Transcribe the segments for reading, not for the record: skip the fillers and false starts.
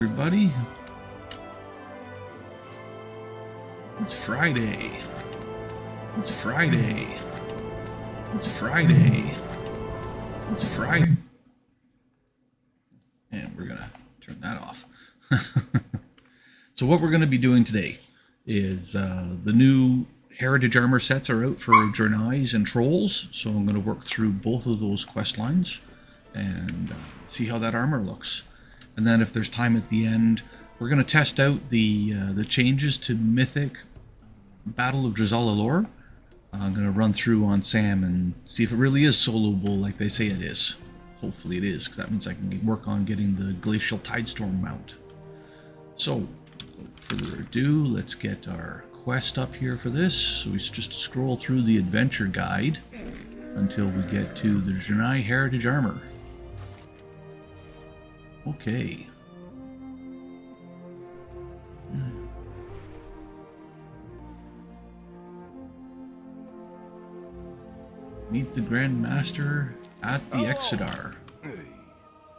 Everybody, it's Friday. It's Friday. It's Friday. It's Friday. And we're gonna turn that off. So what we're gonna be doing today is the new Heritage armor sets are out for Draenei and Trolls. So I'm gonna work through both of those quest lines and see how that armor looks. And then if there's time at the end, we're going to test out the changes to Mythic Battle of Drizal Lore. I'm going to run through on Sam and see if it really is soloable like they say it is. Hopefully it is, because that means I can work on getting the Glacial Tidestorm mount. So, without further ado, let's get our quest up here for this. So we just scroll through the adventure guide until we get to the Draenei Heritage armor. Okay. Meet the Grand Master at the Exodar. Hey,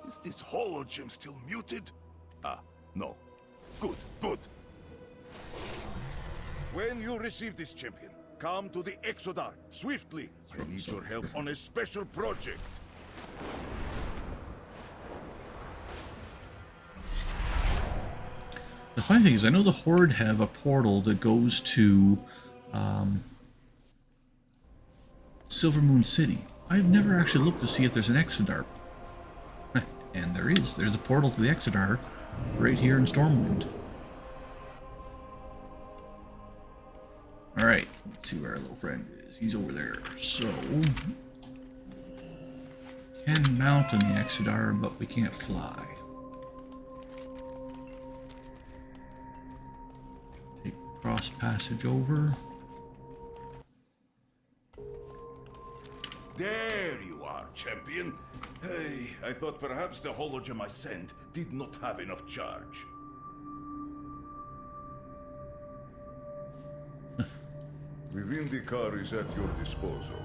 is this hologem still muted? Ah, no. Good, good. When you receive this champion, come to the Exodar, swiftly. I need your help on a special project. The funny thing is, I know the Horde have a portal that goes to Silvermoon City. I've never actually looked to see if there's an Exodar. And there is. There's a portal to the Exodar right here in Stormwind. Alright, let's see where our little friend is. He's over there. So, can mount on the Exodar, but we can't fly. Take the cross passage over. There you are, champion. Hey, I thought perhaps the hologem I sent did not have enough charge. The Vindicar is at your disposal.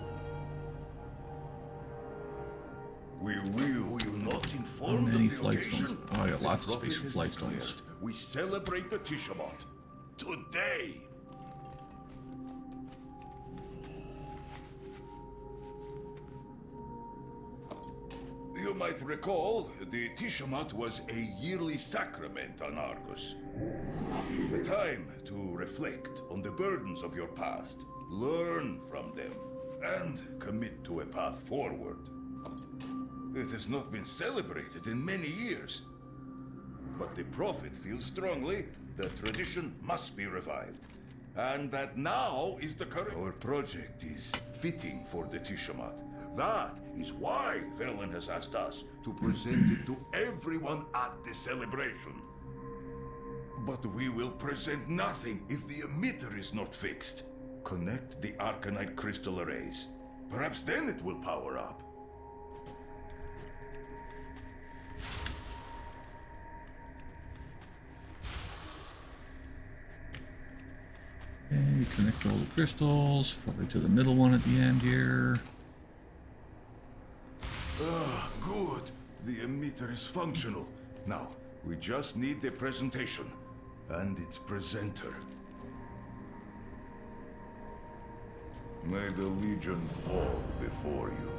Will you not inform Many the flight delegation? stones. Oh, I got lots of The space for prophet flight has declared stones. We celebrate the Tishabot today. You might recall, the Tishamat was a yearly sacrament on Argus. A time to reflect on the burdens of your past, learn from them, and commit to a path forward. It has not been celebrated in many years, but the Prophet feels strongly the tradition must be revived, and that now is the correct. Our project is fitting for the Tishamat. That is why Velen has asked us to present it to everyone at the celebration. But we will present nothing if the emitter is not fixed. Connect the Arcanite crystal arrays. Perhaps then it will power up. Okay, connect all the crystals, probably to the middle one at the end here. Ah, good. The emitter is functional. Now, we just need the presentation and its presenter. May the Legion fall before you.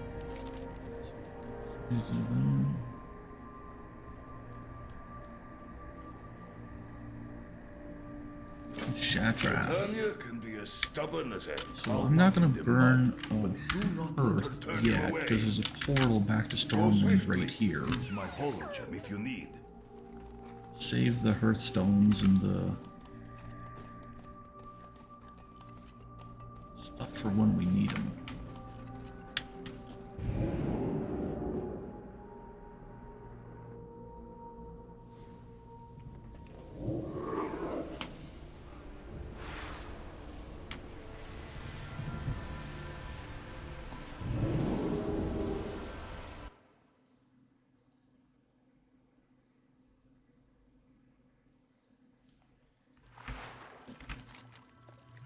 Shatrath. Tanya can be as stubborn as a So I'm not going to burn but do not let her Earth turn you yet, away. because there's a portal back to Go Stormwind swiftly. right here. Use my hologem if you need. Save the Hearthstones and the stuff for when we need them.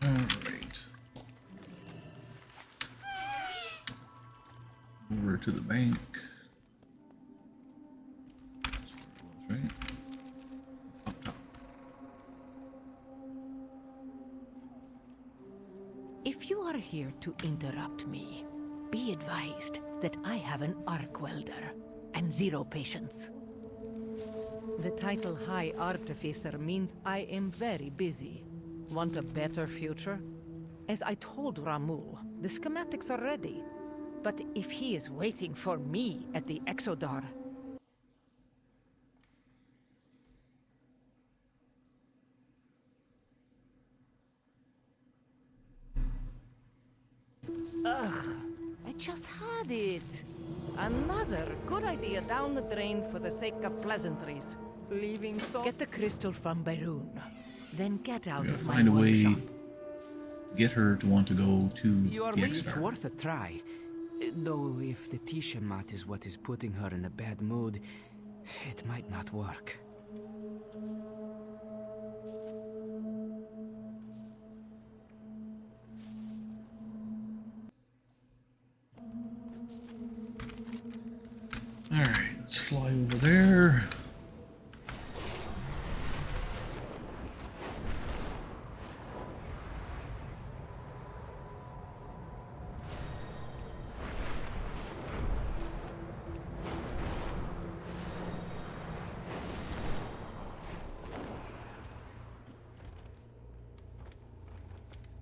Alright. Over to the bank. That's where it was, right? If you are here to interrupt me, be advised that I have an arc welder and 0 patience. The title High Artificer means I am very busy. Want a better future? As I told Ramul, the schematics are ready. But if he is waiting for me at the Exodar... Ugh, I just had it. Another good idea down the drain for the sake of pleasantries. Leaving so... Get the crystal from Berun. Then get out Gotta of my find a way workshop. to get her to want to go to Your the lead's Exodar. worth a try. Though if the Tishamat is what is putting her in a bad mood, it might not work. Alright, let's fly over there.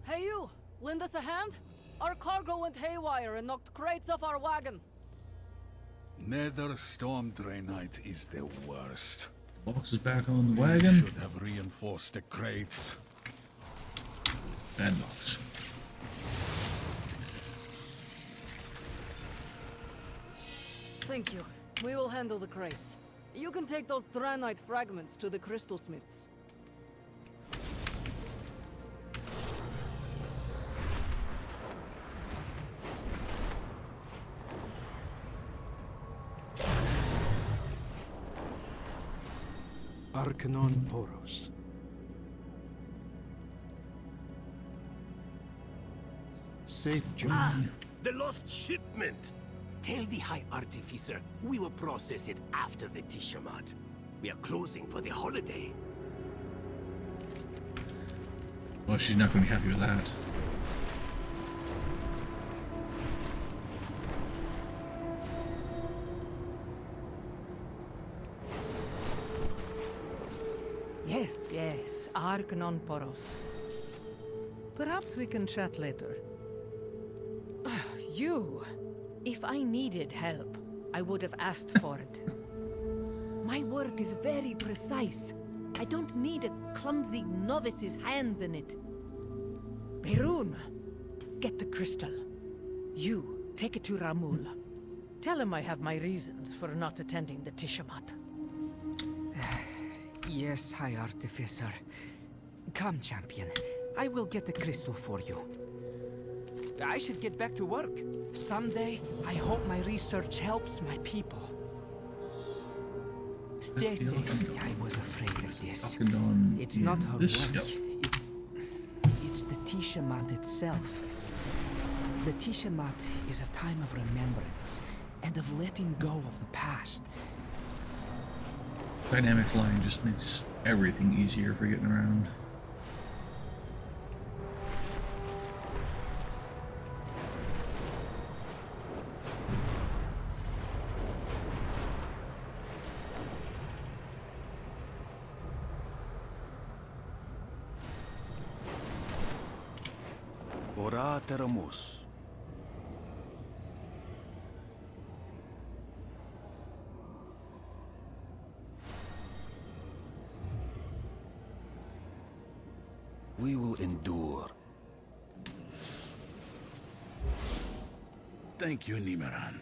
Hey you! Lend us a hand? Our cargo went haywire and knocked crates off our wagon. Nether Storm Draenei is the worst. Box is back on the We wagon. should have reinforced the crates. Bad box. Thank you. We will handle the crates. You can take those Draenei fragments to the crystal smiths. Arcanon Poros. Safe journey. Ah, the lost shipment! Tell the High Artificer we will process it after the Tishamat. We are closing for the holiday. Well, she's not going to be happy with that. Yes, Arcanon Poros. Perhaps we can chat later. You! If I needed help, I would have asked for it. My work is very precise. I don't need a clumsy novice's hands in it. Berun, get the crystal. You, take it to Ramul. Tell him I have my reasons for not attending the Tishamat. Yes, High Artificer. Come, champion. I will get the crystal for you. I should get back to work. Someday, I hope my research helps my people. Stay safe. I was afraid of this. Akendon It's not in her this. work. Yep. It's the Tishamat itself. The Tishamat is a time of remembrance and of letting go of the past. Dynamic flying just makes everything easier for getting around. Ora Teramos. We will endure. Thank you, Nimeran.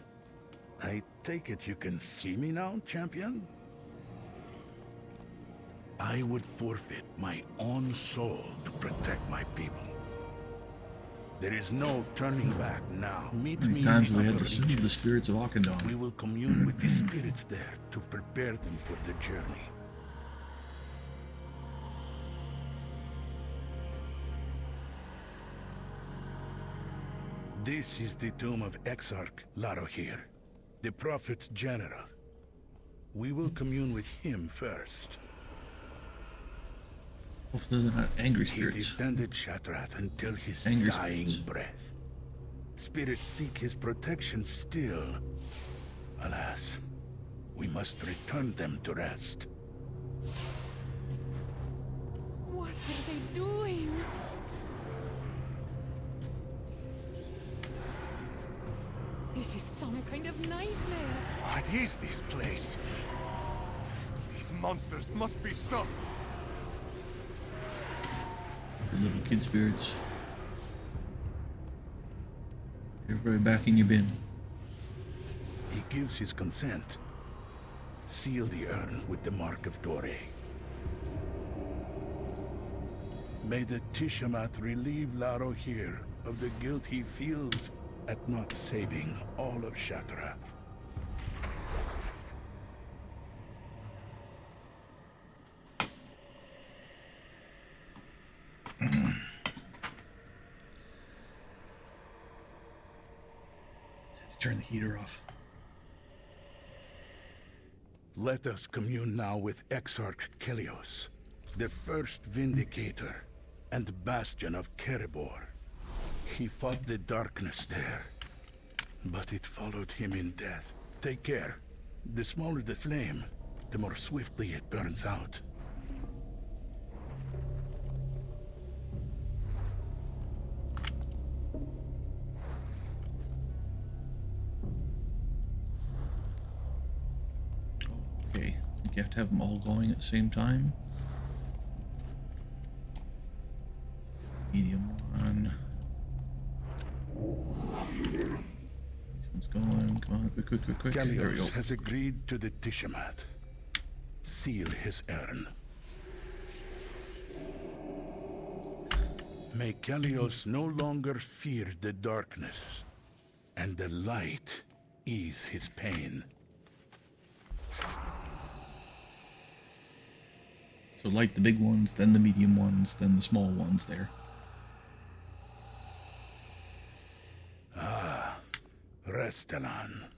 I take it you can see me now, champion? I would forfeit my own soul to protect my people. There is no turning back now. Meet Many me times in we the had to upper summon the reaches. spirits of Akendon. We will commune with the spirits there to prepare them for the journey. This is the tomb of Exarch Larohir, the Prophet's general. We will commune with him first. Hopefully they're not angry He spirits. defended Shatrath until his Angry dying spirits. breath. Spirits seek his protection still. Alas, we must return them to rest. What are they doing? This is some kind of nightmare. What is this place? These monsters must be stopped. The little kid spirits. Everybody back in your bin. He gives his consent. Seal the urn with the mark of Draenei. May the Tishamat relieve Laro here of the guilt he feels at not saving all of Shatrath. Turn the heater off. Let us commune now with Exarch Kelios, the first Vindicator and Bastion of Kerebor. He fought the darkness there, but it followed him in death. Take care. The smaller the flame, the more swiftly it burns out. Okay, you have to have them all going at the same time. Medium one. This one's going. Come on, quick. There we go. Kelios has agreed to the Tishamat. Seal his urn. May Kelios no longer fear the darkness, and the light ease his pain. So light the big ones, then the medium ones, then the small ones there. Restelan,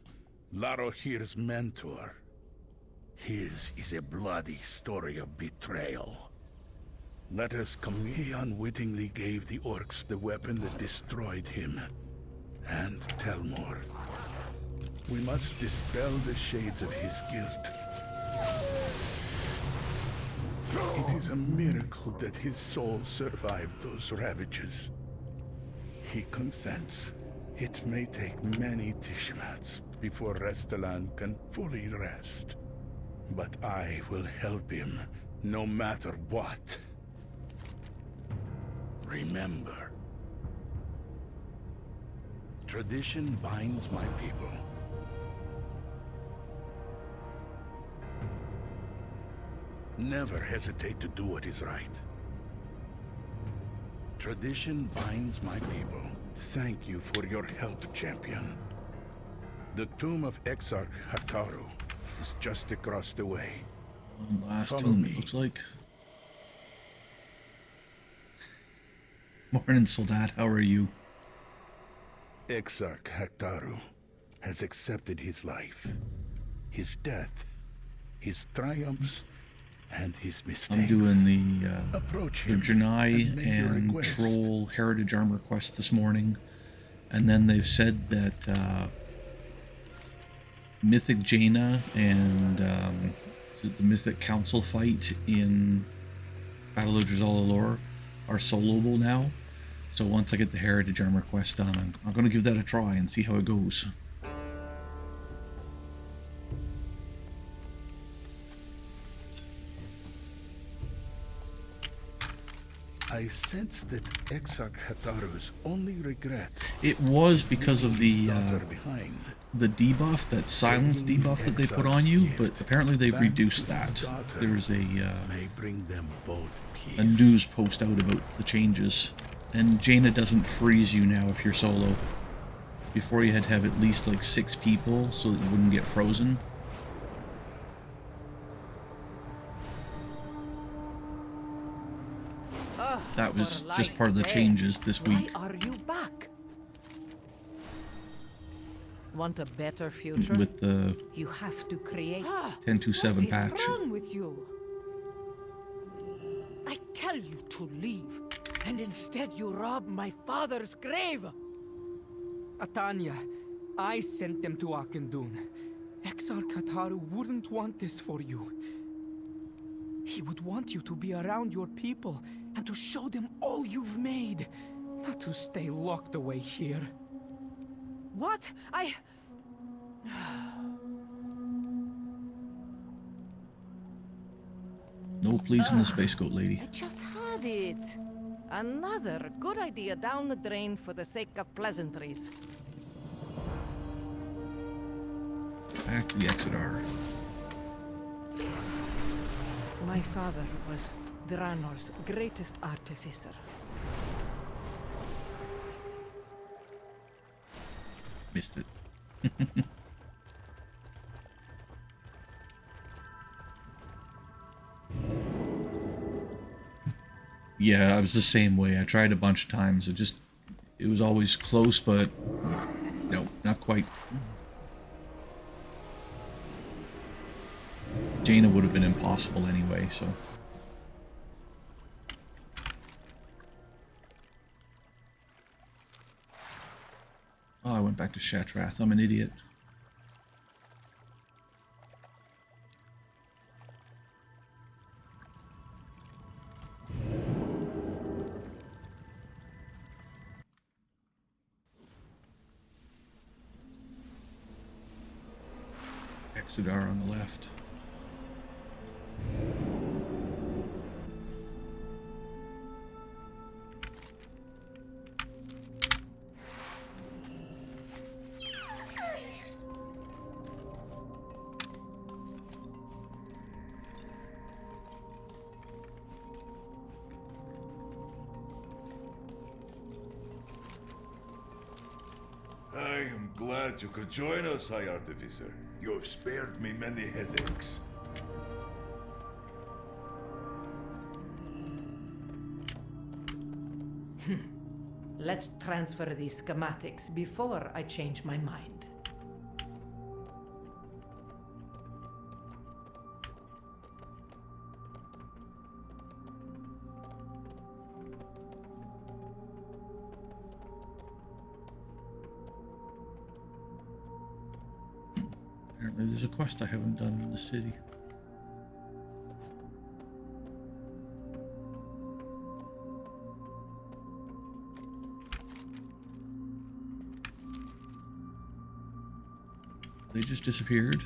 Laro here's mentor. His is a bloody story of betrayal. Let us commune. He unwittingly gave the orcs the weapon that destroyed him. And Telmor. We must dispel the shades of his guilt. It is a miracle that his soul survived those ravages. He consents. It may take many Tishamats before Restelan can fully rest. But I will help him, no matter what. Remember, tradition binds my people. Never hesitate to do what is right. Tradition binds my people. Thank you for your help, champion. The tomb of Exarch Hataru is just across the way. One last Follow tomb, me. it looks like. Morning, Soldat. How are you? Exarch Hataru has accepted his life, his death, his triumphs, and his mistakes. I'm doing the Approach the him Draenei make your and request. Troll Heritage Armor quest this morning, and then they've said that Mythic Jaina and the Mythic Council fight in Battle of Drazala are soloable now. So once I get the Heritage Armor quest done, I'm going to give that a try and see how it goes. I sense that Exarch Hataru's only regret It was because of the daughter behind. debuff, that silence debuff that they put on you, but apparently they've reduced that. There's May bring them both peace. a news post out about the changes, and Jaina doesn't freeze you now if you're solo. Before you had to have at least like 6 people so that you wouldn't get frozen. That was just part of the changes this week. Why are you back? Want a better future? With the You have to create. 10.27 What is patch. wrong with you? I tell you to leave, and instead you rob my father's grave. Atanya, I sent them to Akendun. Exar Kataru wouldn't want this for you. He would want you to be around your people and to show them all you've made, not to stay locked away here. What? No pleasing the space goat lady. I just had it. Another good idea down the drain for the sake of pleasantries. Back to the Exodar. My father was Draenor's greatest artificer. Missed it. Yeah, I was the same way. I tried a bunch of times. It was always close, but no, not quite. Jaina would have been impossible anyway, so. Oh, I went back to Shatrath. I'm an idiot. Exodar on the left. I am glad you could join us, High Artificer. You have spared me many headaches. Let's transfer these schematics before I change my mind. Apparently there's a quest I haven't done in the city. They just disappeared.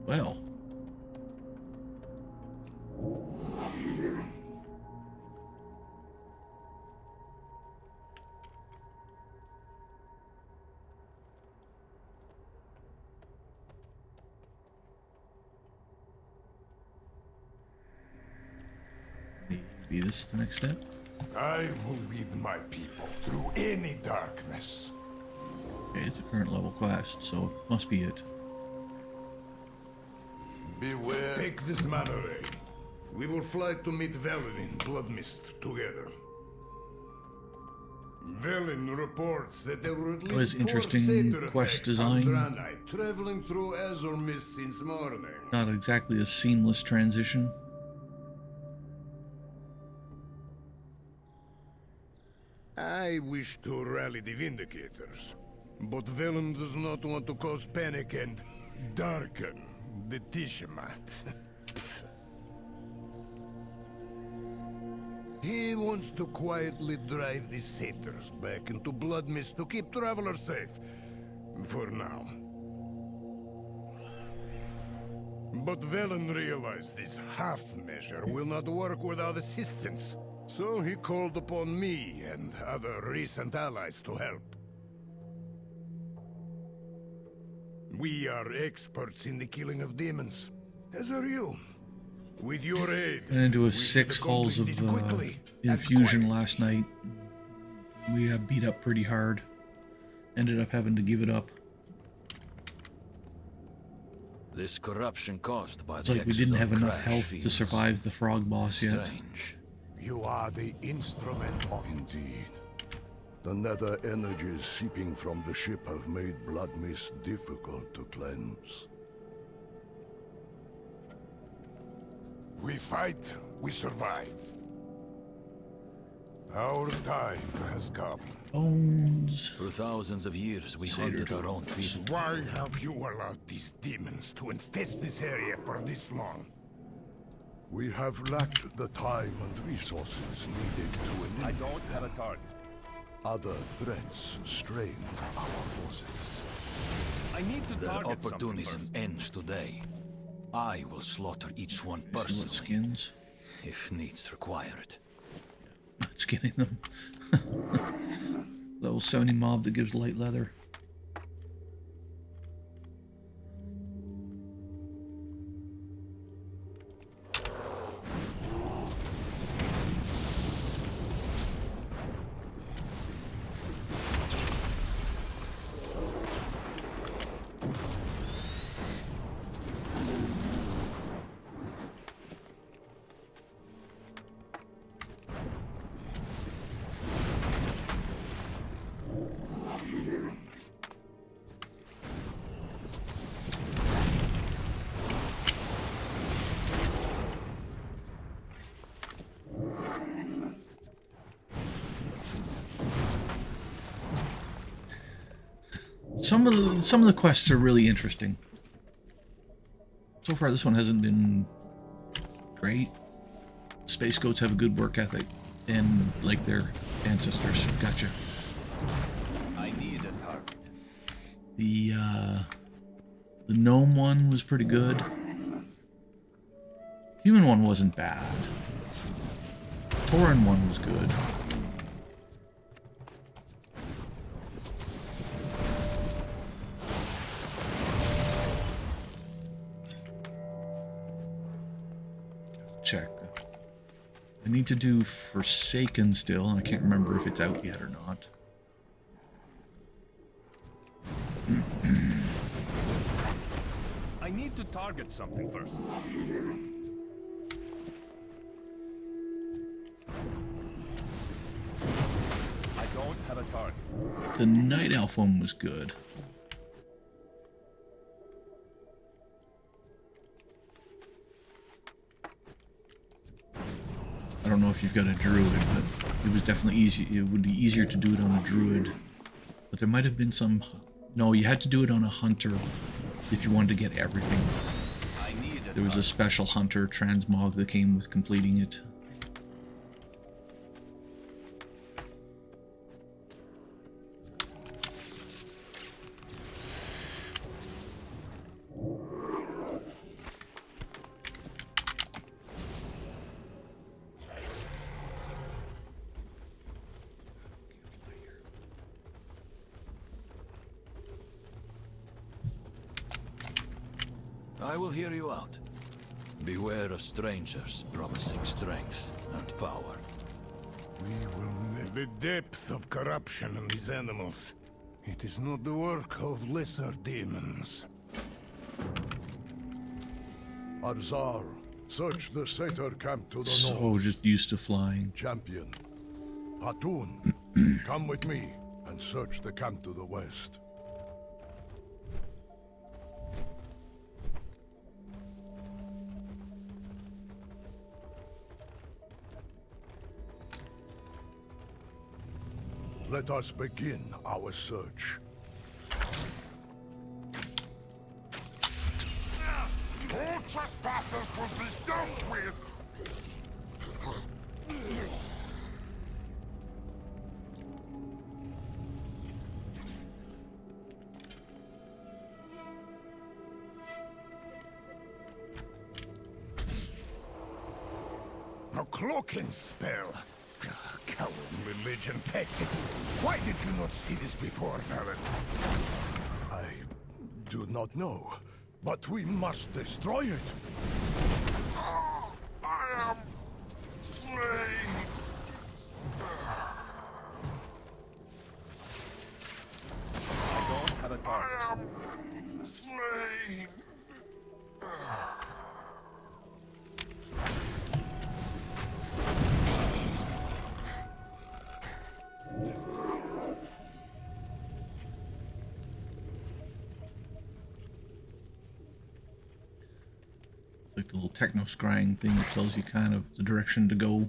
Well. Maybe this is the next step. I will lead my people through any darkness. Okay, it's a current level quest, so must be it. Beware. Take this man away. We will fly to meet Velen in Bloodmist together. Velen reports that there were at That was least 4 interesting Satyr quest attacks on design. Draenei, traveling through Azure Mist since morning. Not exactly a seamless transition. I wish to rally the Vindicators, but Velen does not want to cause panic and darken the Tishamat. He wants to quietly drive the Satyrs back into Bloodmist to keep travelers safe. For now. But Velen realized this half measure will not work without assistance. So he called upon me and other recent allies to help. We are experts in the killing of demons, as are you. With your aid, Went into we a 6 should halls of accomplish this quickly and infusion quietly. last night. We beat up pretty hard. Ended up having to give it up. This corruption caused by It's the like we didn't have Exodon enough crash health to feels survive the frog boss yet. strange. You are the instrument of... Indeed. The nether energies seeping from the ship have made blood mist difficult to cleanse. We fight, we survive. Our time has come. Bones. For thousands of years, we Satyr hunted our own tools. people. Why have you allowed these demons to infest this area for this long? We have lacked the time and resources needed to eliminate. I don't have a target. Other threats strain our forces. I need to Their target something opportunism first. ends today. I will slaughter each one See what personally, skins? if needs require it. Not skinning them. Level 70 mob that gives light leather. Some of the quests are really interesting. So far, this one hasn't been great. Space goats have a good work ethic, and like their ancestors. Gotcha. I need a target. The gnome one was pretty good. Human one wasn't bad. Tauren one was good. Check. I need to do Forsaken still, and I can't remember if it's out yet or not. I need to target something first. I don't have a target. The Night Elf one was good. I don't know if you've got a druid, but it was definitely easy. It would be easier to do it on a druid. But there might have been some... No, you had to do it on a hunter if you wanted to get everything. There was a special hunter transmog that came with completing it. I will hear you out. Beware of strangers promising strength and power. We will... The depth of corruption in these animals. It is not the work of lesser demons. Arzar, search the satyr camp to the So north. just used to flying. Champion. Hatun, come with me and search the camp to the west. Let us begin our search. All trespassers will be dealt with! A cloaking spell. Coward religion tactics. Why did you not see this before, Valen? I do not know, but we must destroy it. I am slain. I don't have a target. I am slain. like the little techno scrying thing that tells you kind of the direction to go.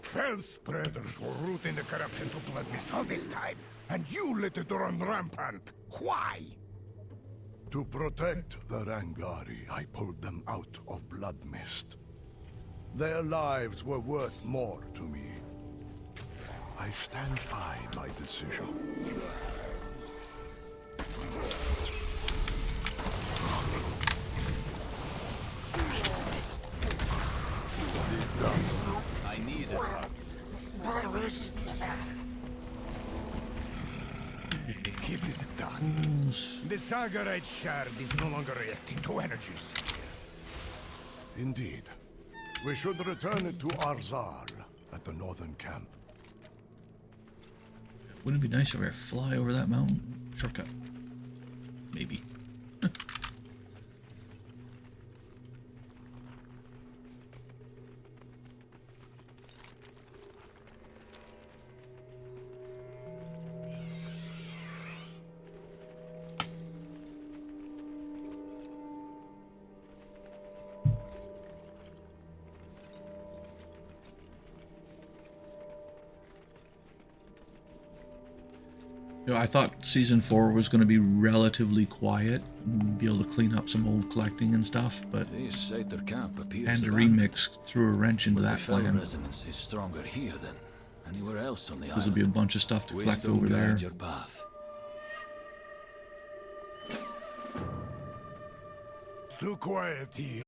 Fell spreaders were rooting the corruption to Blood Mist all this time, and you let it run rampant. Why? To protect the Rangari, I pulled them out of Blood Mist. Their lives were worth more to me. I stand by my decision. I need it. It is done. The Sagarite shard is no longer reacting to energies. Indeed. We should return it to Arzal at the northern camp. Wouldn't it be nice if I fly over that mountain? Shortcut. Maybe. You know, I thought Season 4 was going to be relatively quiet and be able to clean up some old collecting and stuff, but This Satyr camp appears and the abandoned. remix threw a wrench into But that the fellow plan. resonance is stronger here than anywhere else on the Because there'll island. be a bunch of stuff to collect Wisdom over there. guide your path. Too quiet here.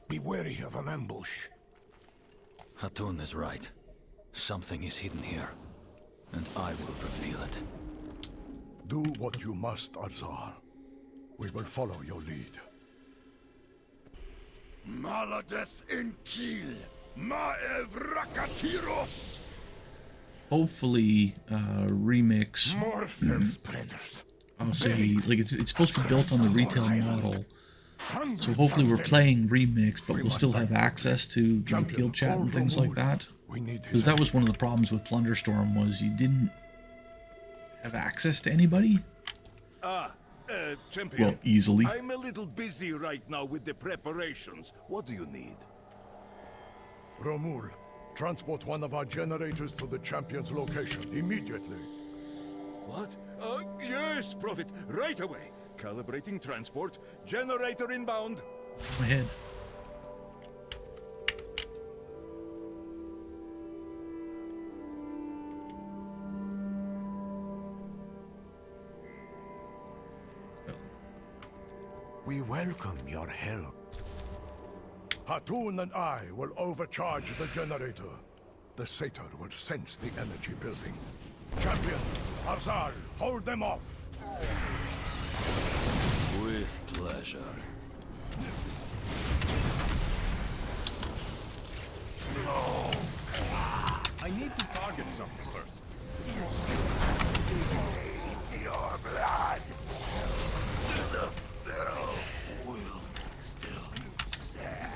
Be wary of an ambush. Hatun is right. Something is hidden here, and I will reveal it. Do what you must, Arzal. We will follow your lead. Malades Enkil, Maev Rakatiros. Hopefully, remix. More fell spreaders. I'll say, like it's supposed to be built on the retail model. So hopefully we're playing remix, but we'll still have access to the guild chat and things like that. Because that was one of the problems with Plunderstorm, was you didn't have access to anybody. Champion. Well, easily. I'm a little busy right now with the preparations. What do you need? Romul, transport one of our generators to the champion's location immediately. What? Yes, Prophet. Right away. Calibrating transport. Generator inbound. My head. We welcome your help. Hatun and I will overcharge the generator. The Satyr will sense the energy building. Champion, Arzal, hold them off. With pleasure. I need to target something first. Your blood. The battle will still stand.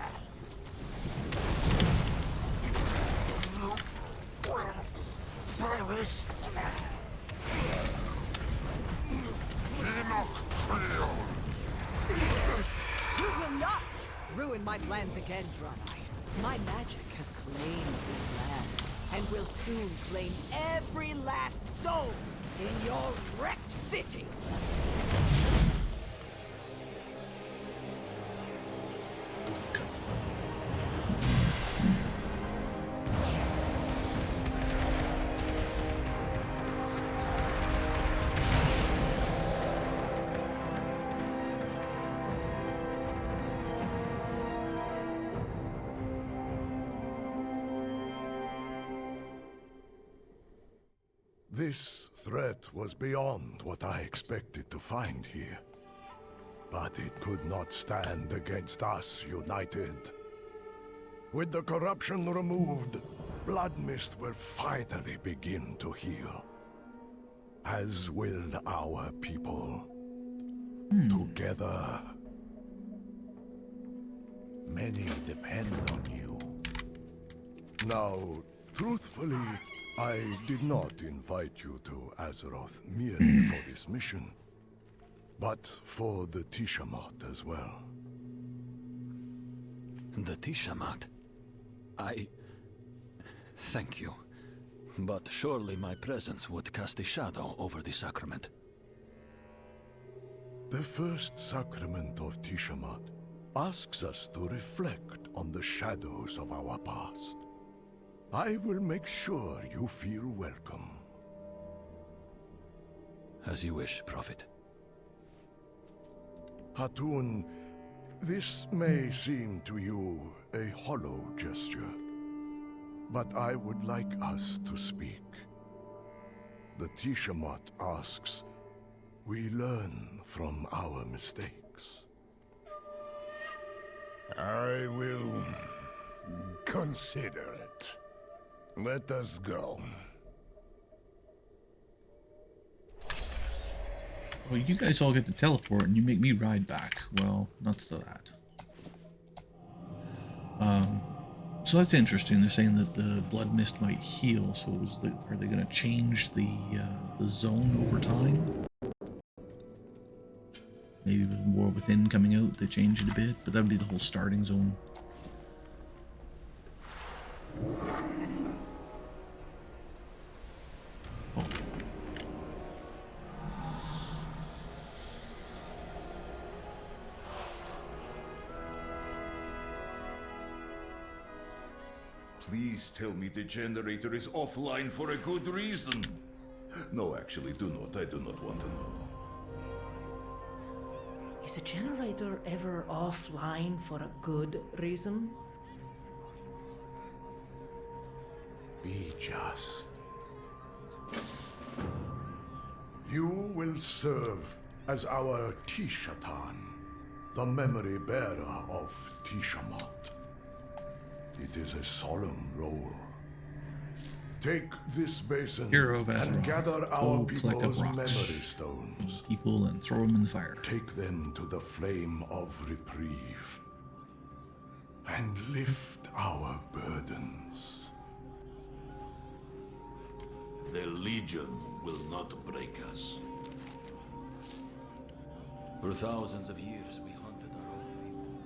You will not ruin my plans again, Draenei. My magic has claimed this land, and will soon claim every last soul in your wrecked city. This threat was beyond what I expected to find here. But it could not stand against us united. With the corruption removed, Blood Mist will finally begin to heal. As will our people. Together. Many depend on you. Now, truthfully, I did not invite you to Azeroth merely for this mission, but for the Tishamat as well. The Tishamat? Thank you. But surely my presence would cast a shadow over the sacrament. The first sacrament of Tishamat asks us to reflect on the shadows of our past. I will make sure you feel welcome. As you wish, Prophet. Hatun, this may seem to you a hollow gesture, but I would like us to speak. The Tishamat asks, we learn from our mistakes. I will consider it. Let us go. Well, you guys all get to teleport and you make me ride back. Well, nuts to that. So that's interesting. They're saying that the blood mist might heal. So are they going to change the zone over time? Maybe with War Within coming out, they change it a bit, but that would be the whole starting zone. Oh. Please tell me the generator is offline for a good reason. No, actually, do not. I do not want to know. Is a generator ever offline for a good reason? Be just. You will serve as our Tishatan, the memory bearer of Tishamat. It is a solemn role. Take this basin Hero of and Azeroth. gather our Go collect up people's rocks. memory stones. People and throw them in the fire. Take them to the flame of reprieve and lift our burdens. The Legion will not break us. For thousands of years we hunted our own people.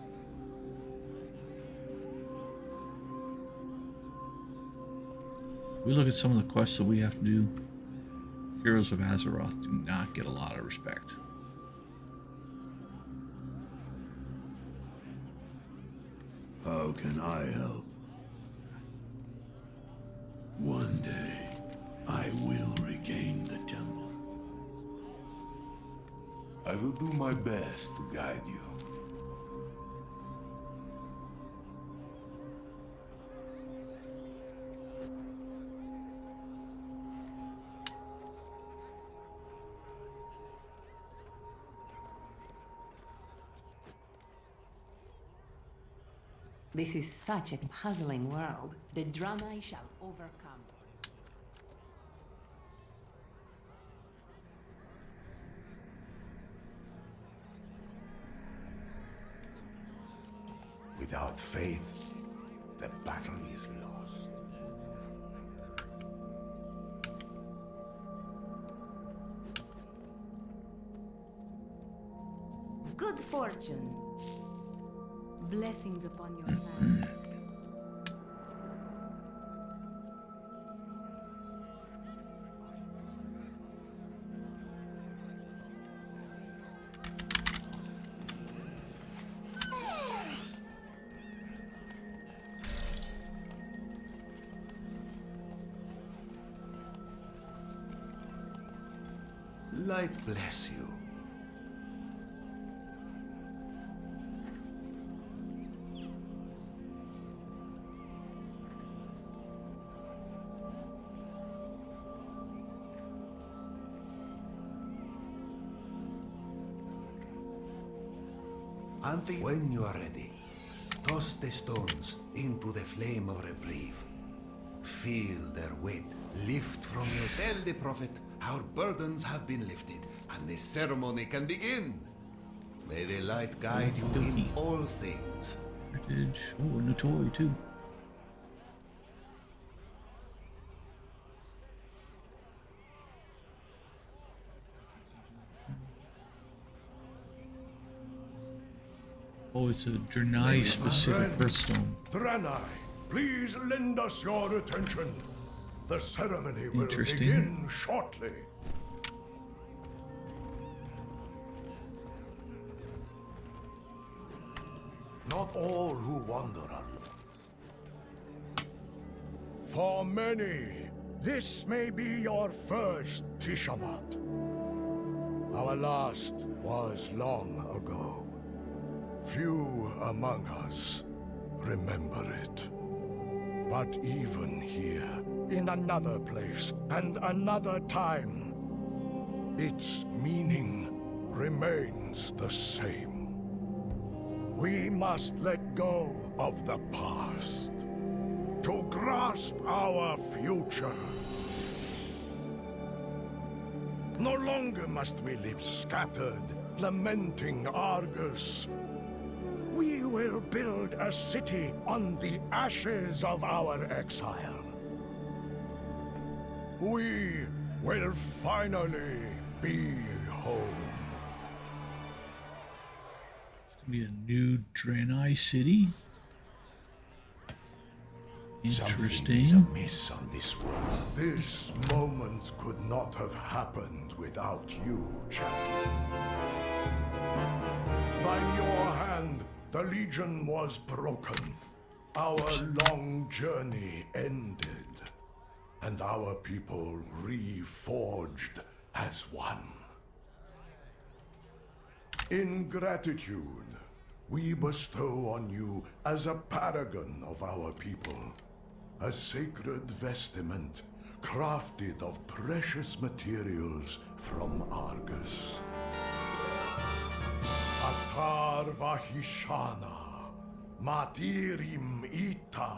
We look at some of the quests that we have to do. Heroes of Azeroth do not get a lot of respect. How can I help? One day, I will regain the temple. I will do my best to guide you. This is such a puzzling world. The Draenei shall overcome. Without faith, the battle is lost. Good fortune. Blessings upon your family. Light bless you. Auntie, when you are ready, toss the stones into the flame of reprieve. Feel their weight lift from your... Tell the prophet our burdens have been lifted, and the ceremony can begin. May the light guide you in all things. Redridge. Oh, a new toy too. Oh, it's a Draenei specific birthstone. Draenei, please lend us your attention. The ceremony will Interesting. begin shortly. Not all who wander are lost. For many, this may be your first Tishamat. Our last was long ago. Few among us remember it. But even here, in another place and another time, its meaning remains the same. We must let go of the past to grasp our future. No longer must we live scattered, lamenting Argus. We will build a city on the ashes of our exile. We will finally be home. Be a new Draenei city. Interesting. Something is amiss on this world. This moment could not have happened without you, champion. By your hand, the Legion was broken. Our long journey ended. And our people reforged as one. In gratitude, we bestow on you as a paragon of our people, a sacred vestment crafted of precious materials from Argus. Atar Vahishana, Matirim Ita.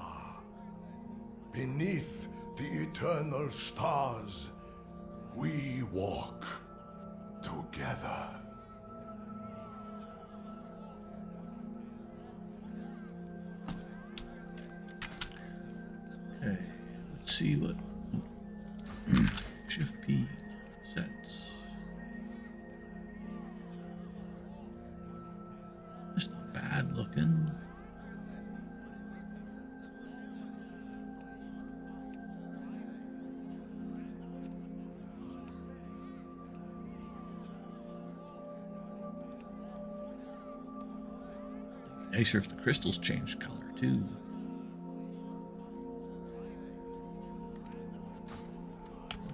Beneath the eternal stars, we walk together. Okay, let's see what Shift P sets. It's not bad looking. Nicer if the crystals changed color too.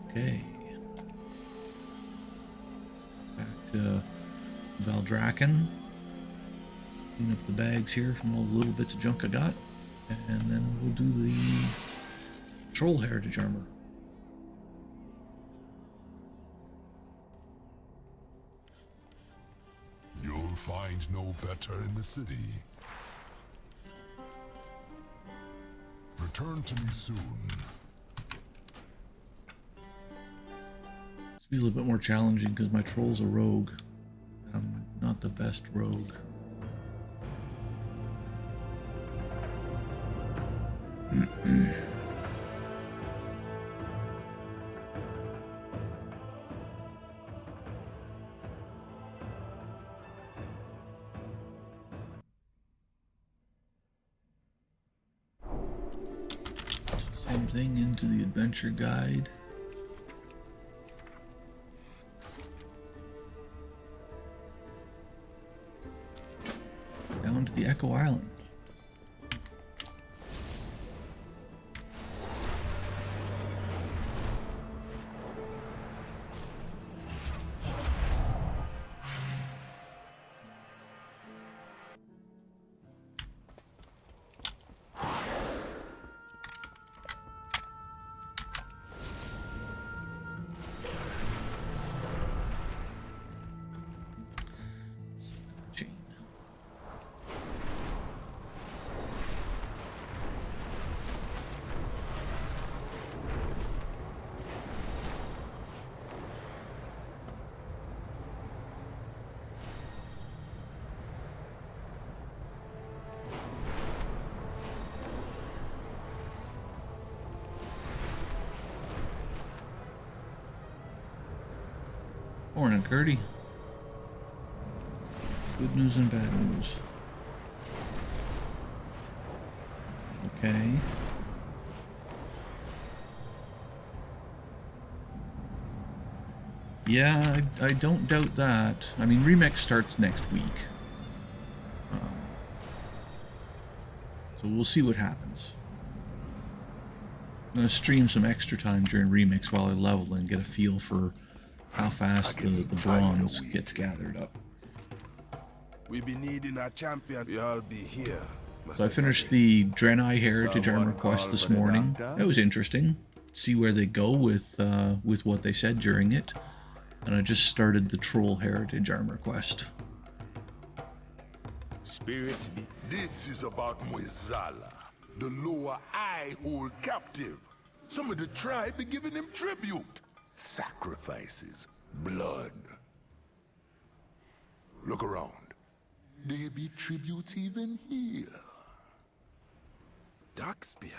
Okay. Back to Valdraken. Clean up the bags here from all the little bits of junk I got. And then we'll do the Troll Heritage armor. You'll find no better in the city. Return to me soon. This will be a little bit more challenging because my troll's a rogue. I'm not the best rogue. Same thing into the adventure guide. Down to the Echo Island. Morning, Gertie. Good news and bad news. Okay. Yeah, I don't doubt that. I mean, Remix starts next week. So we'll see what happens. I'm going to stream some extra time during Remix while I level and get a feel for how fast the bronze gets gathered up. We be needing a champion. We all be here. So I finished the Draenei Heritage Armor quest this morning. It was interesting. See where they go with what they said during it. And I just started the Troll Heritage Armor quest. Spirits be... This is about Mwizala, the lower I hold captive. Some of the tribe be giving him tribute. Sacrifices, blood. Look around. There be tributes even here. Darkspear.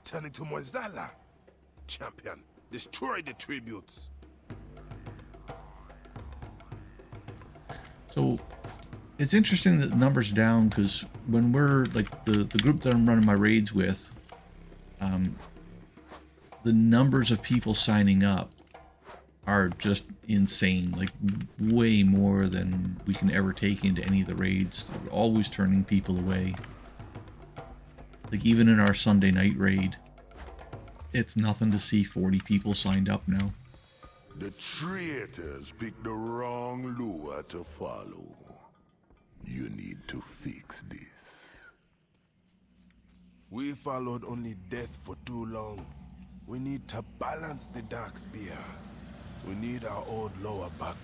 Turn it to Mwizala. Champion, destroy the tributes. So it's interesting that the numbers are down, because when we're like the group that I'm running my raids with, the numbers of people signing up are just insane, like way more than we can ever take into any of the raids. We're always turning people away. Like even in our Sunday night raid, it's nothing to see 40 people signed up now. The traitors picked the wrong lure to follow. You need to fix this. We followed only death for too long. We need to balance the Darkspear. We need our old lower back.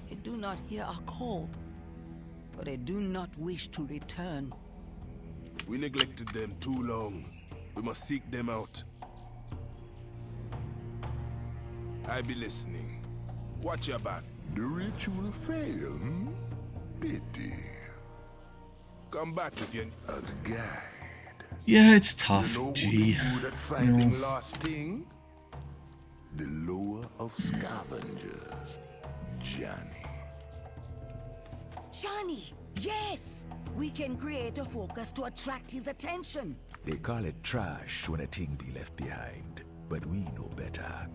They do not hear our call, but they do not wish to return. We neglected them too long. We must seek them out. I be listening. Watch your back. The ritual fail, hmm? Pity. Come back if you... A guide. Yeah, it's tough, You know gee. who good at finding lost thing? The lure of scavengers. Johnny. Johnny! Yes! We can create a focus to attract his attention. They call it trash when a thing be left behind, but we know better.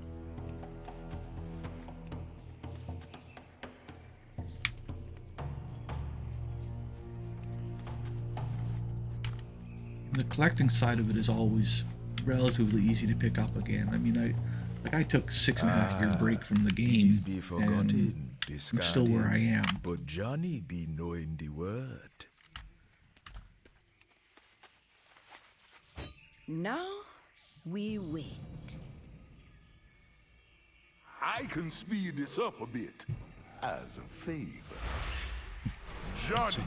The collecting side of it is always relatively easy to pick up again. I mean, I took 6.5 year break from the game, and I'm still where I am. But Johnny be knowing the word. Now, we wait. I can speed this up a bit. As a favor. Johnny,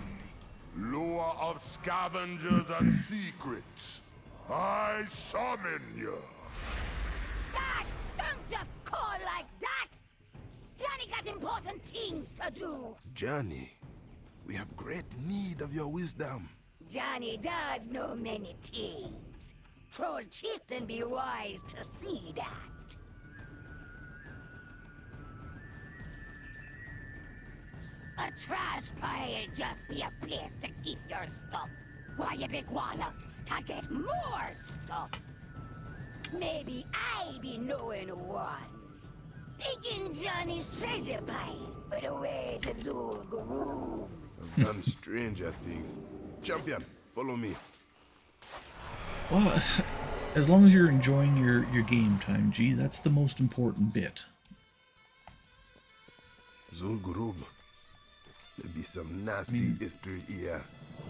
lure of scavengers and secrets. I summon you. God, don't just call like that! Johnny got important things to do! Johnny, we have great need of your wisdom. Johnny does know many things. Troll chieftain be wise to see that. A trash pile just be a place to keep your stuff. Why you big one up to get more stuff? Maybe I be knowing one. Digging Johnny's treasure pile for the way to Zul'Gurub. I've done stranger things. Champion, follow me. Well, as long as you're enjoying your game time, G, that's the most important bit. Zul'Gurub. There be some nasty history here.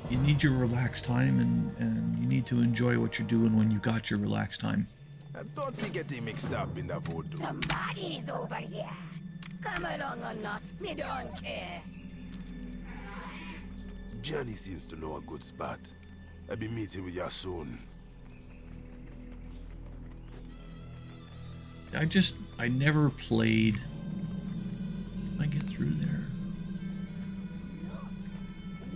You need your relaxed time, and you need to enjoy what you're doing when you got your relaxed time. I don't be getting mixed up in the voodoo. Somebody's over here. Come along or not, me don't care. Johnny seems to know a good spot. I'll be meeting with you soon. I never played. Can I get through there?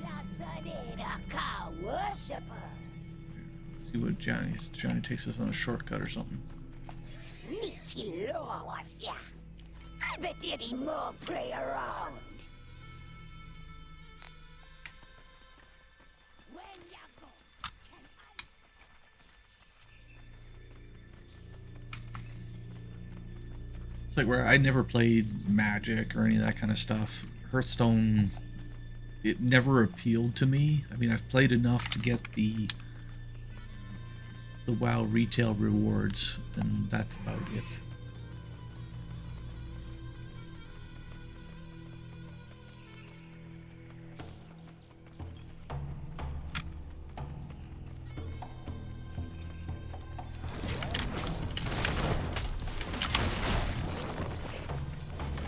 Lots of data cow worshippers. See what Johnny takes us on a shortcut or something. Sneaky law was here. I bet there'll be more prey around. When ya go, can I... It's like where I never played Magic or any of that kind of stuff. Hearthstone, it never appealed to me. I mean, I've played enough to get the WoW retail rewards, and that's about it.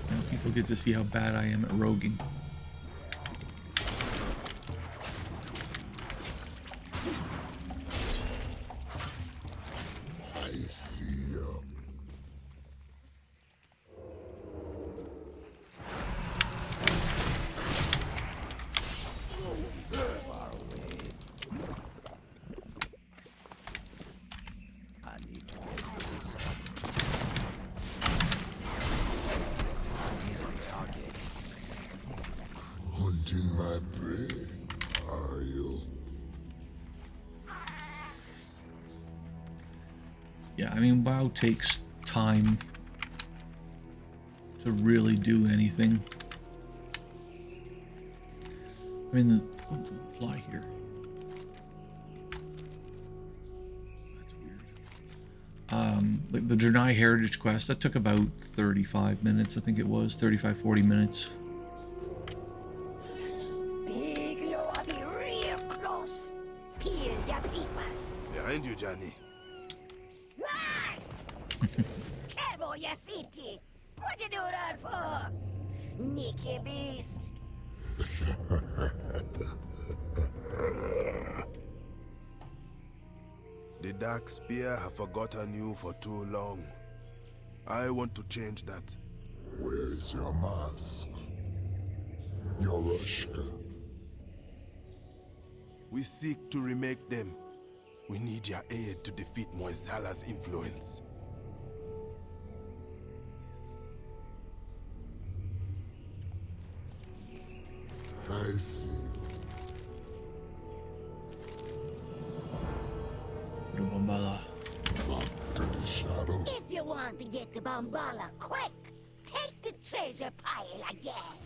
Now people get to see how bad I am at roguing. Hunting my prey, are you? Yeah, I mean, WoW takes time to really do anything. I mean, fly here. That's weird. Like the Draenei Heritage quest, that took about 35 minutes, I think it was, 35-40 minutes. Big Low, I'll be real close. Peel ya peepers. Behind you, Johnny. Careful, ya city. What you do that for? Sneaky beast. The Dark Spear have forgotten you for too long. I want to change that. Where is your mask? Yoroshka. We seek to remake them. We need your aid to defeat Moisala's influence. I see you. Bombala. Back to the shadows. If you want to get to Bombala quick, take the treasure pile again.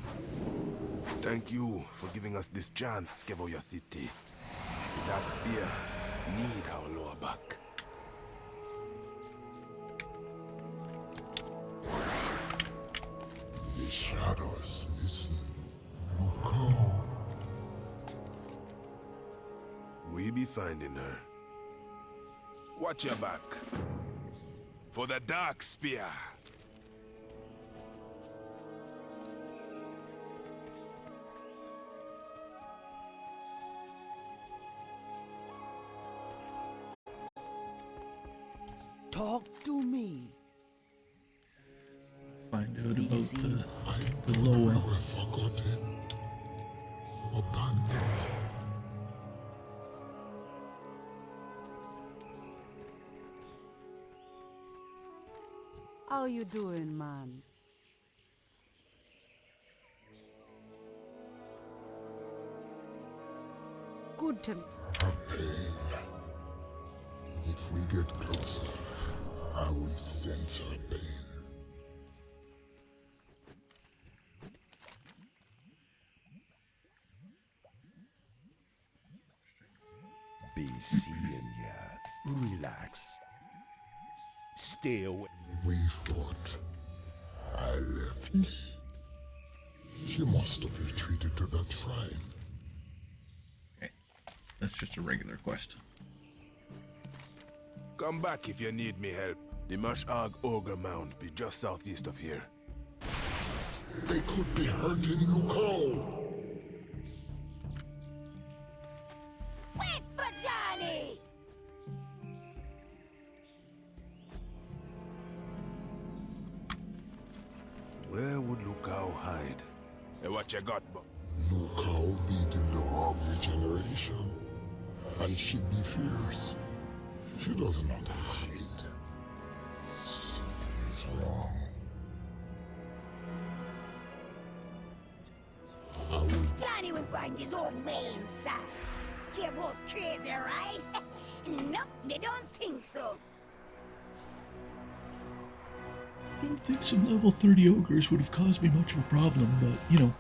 Thank you for giving us this chance, Kevoya City. The Dark Spear need our lower back. The shadows listen. Look out. We be finding her. Watch your back. For the Dark Spear. Talk to me. Find out about the We Loa. were forgotten. Abandoned. How you doing, man? Good to... Her pain. If we get closer, I will sense her pain. Be seeing ya. Relax. Stay away. We fought. I left. She must have retreated to that shrine. Okay, that's just a regular quest. Come back if you need me help. The Mash'ag Ogre Mound be just southeast of here. They could be hurting Lukao. Wait for Johnny! Where would Lukao hide? Hey, what you got, bo? Lukao be the law of regeneration. And she be fierce. She does not hide. Something is wrong. find his own way inside. You're both crazy, right? Nope, they don't think so. I don't think some level 30 ogres would have caused me much of a problem, but, you know,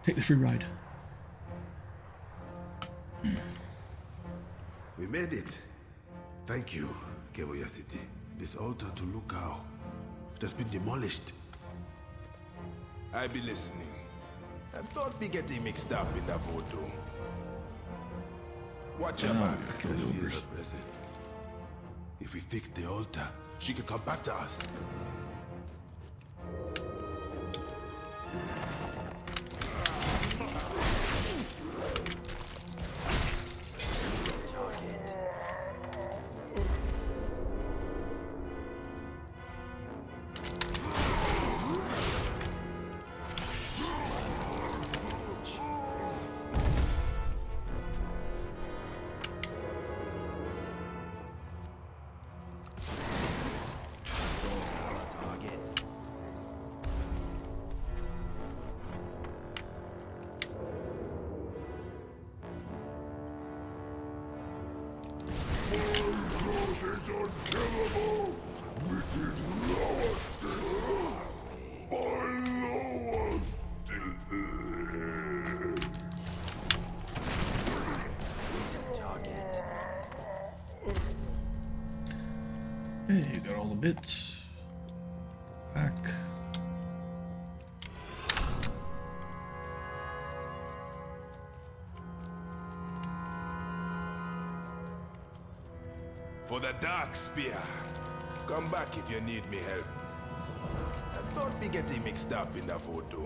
take the free ride. We made it. Thank you, Curiosity. This altar to Lukao, it has been demolished. I be listening. And don't be getting mixed up in the voodoo. Watch your back and feel her presence. If we fix the altar, she can come back to us. Hey, you got all the bits. Back. For the Dark Spear. Come back if you need me help. And don't be getting mixed up in the voodoo.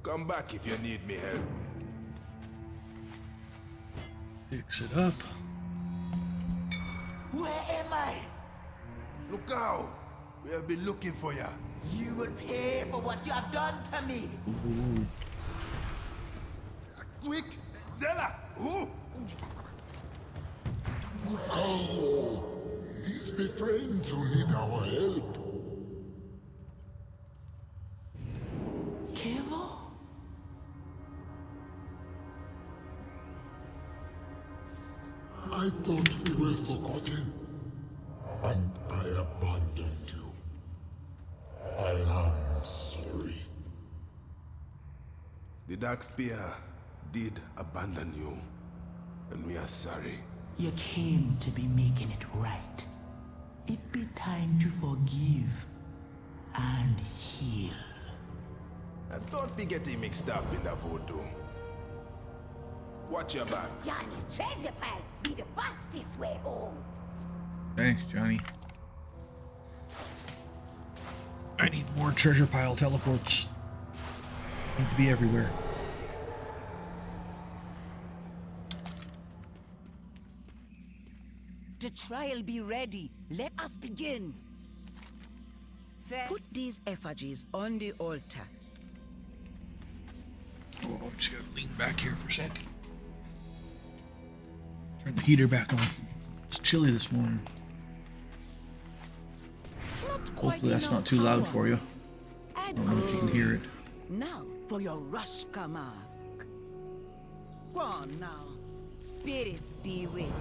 Come back if you need me help. Fix it up. Where am I? Look out! We have been looking for you. You will pay for what you have done to me. Ooh. Quick! Zella! Who? Lukao! These be friends who need our help. Kevo? I thought we were forgotten, and I abandoned you. I am sorry. The Dark Spear did abandon you, and we are sorry. You came to be making it right. It be time to forgive and heal. And don't be getting mixed up in the voodoo. Watch your back. Johnny's treasure pile be the fastest way home. Thanks, Johnny. I need more treasure pile teleports. Need to be everywhere. The trial be ready. Let us begin. Put these effigies on the altar. Oh, I'm just gonna lean back here for a sec. Turn the heater back on. It's chilly this morning. Hopefully that's not too loud for you. I don't know if you can hear it. Now for your Rushka mask. Go on now. Spirits be with you.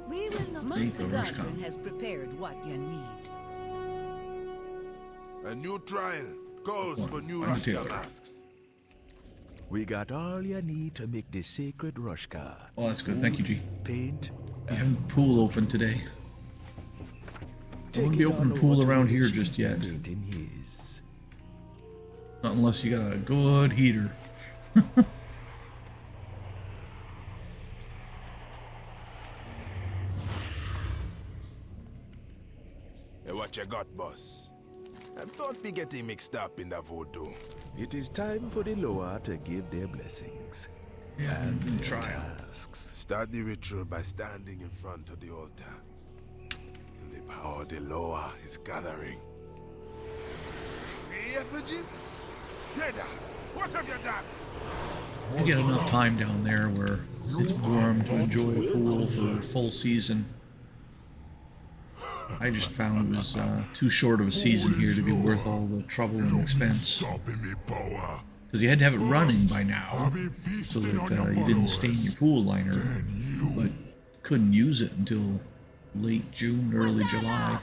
We will not. Master Guardian has prepared what you need. A new trial calls for new Rushka masks. We got all you need to make the sacred Rushka. Oh, that's good. Thank you, G. Paint. I haven't pool open today. I won't be opening pool around here just yet. Not unless you got a good heater. Hey, what you got, boss? And don't be getting mixed up in the voodoo. It is time for the Loa to give their blessings. Yeah, and try tasks. Start the ritual by standing in front of the altar. And the power of the Loa is gathering. 3 effigies? Zeda, what have you done? You get enough time down there where it's warm to enjoy a pool for a full season. I just found it was too short of a season here to be worth all the trouble and expense. Because you had to have it running by now, so that you didn't stain your pool liner, but couldn't use it until late June, early July.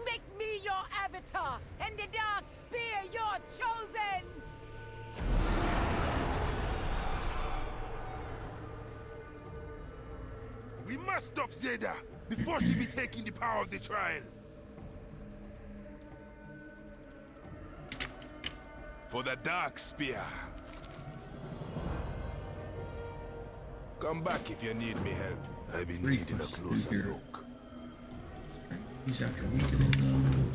Make me your avatar, and the dark spear your chosen! We must stop Zeda before she be taking the power of the trial. For the dark spear. Come back if you need me help. I've been needing a closer look. He's after weakening them.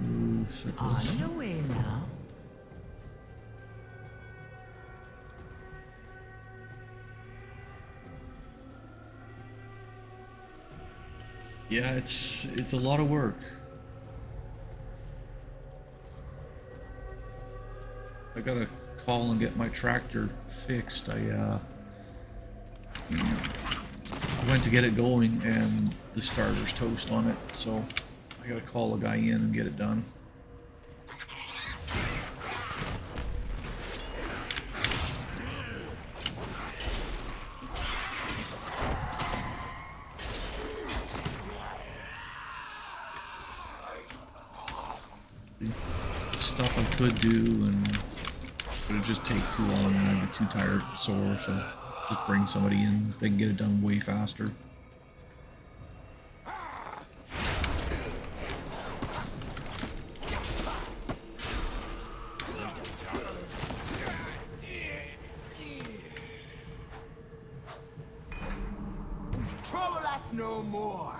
Move circles. On your way now. Yeah, it's a lot of work. I gotta call and get my tractor fixed. I went to get it going and the starter's toast on it, so I gotta call a guy in and get it done. Stuff I could do, and it would just take too long and I'd be too tired and sore, so just bring somebody in. They can get it done way faster. Trouble us no more.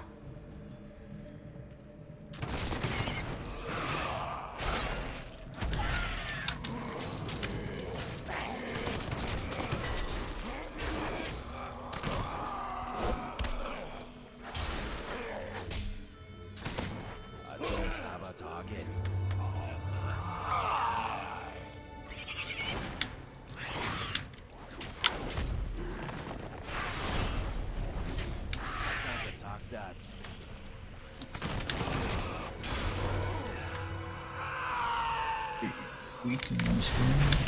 Weaken this one.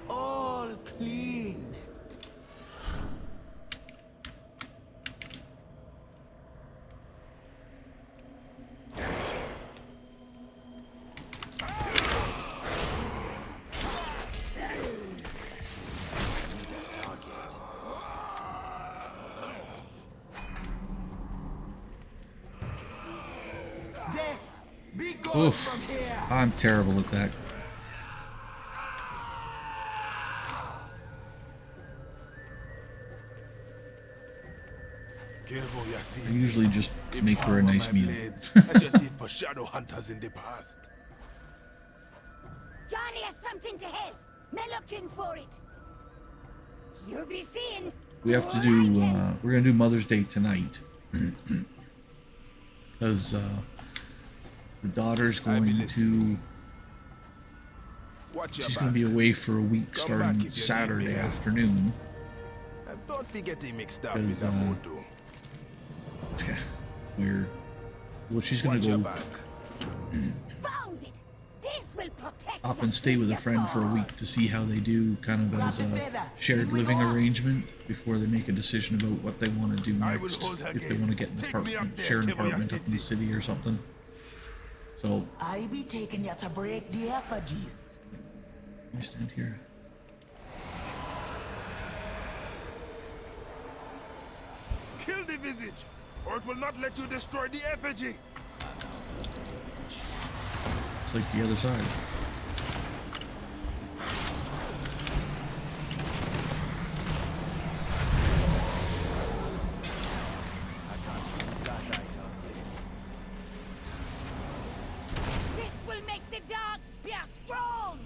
All clean. Oof, I'm terrible at that. I usually just make her a nice meal. As you did for shadow hunters in the past. Johnny has something to help. Me looking for it. You'll be seeing. We have to do, we're gonna do Mother's Day tonight. Because, the daughter's going to, she's going to be away for a week starting Saturday afternoon. And don't be getting mixed up Because, with the voodoo. we're, well, she's going to go Found it. This will protect up and stay with a friend for a week to see how they do, kind of as a shared living arrangement before they make a decision about what they want to do next. If they want to get an apartment, share an apartment up in the city or something. So I be taking you to break the effigies. let me stand here. Kill the visage, or it will not let you destroy the effigy. It's like the other side. This will make the dark spear strong.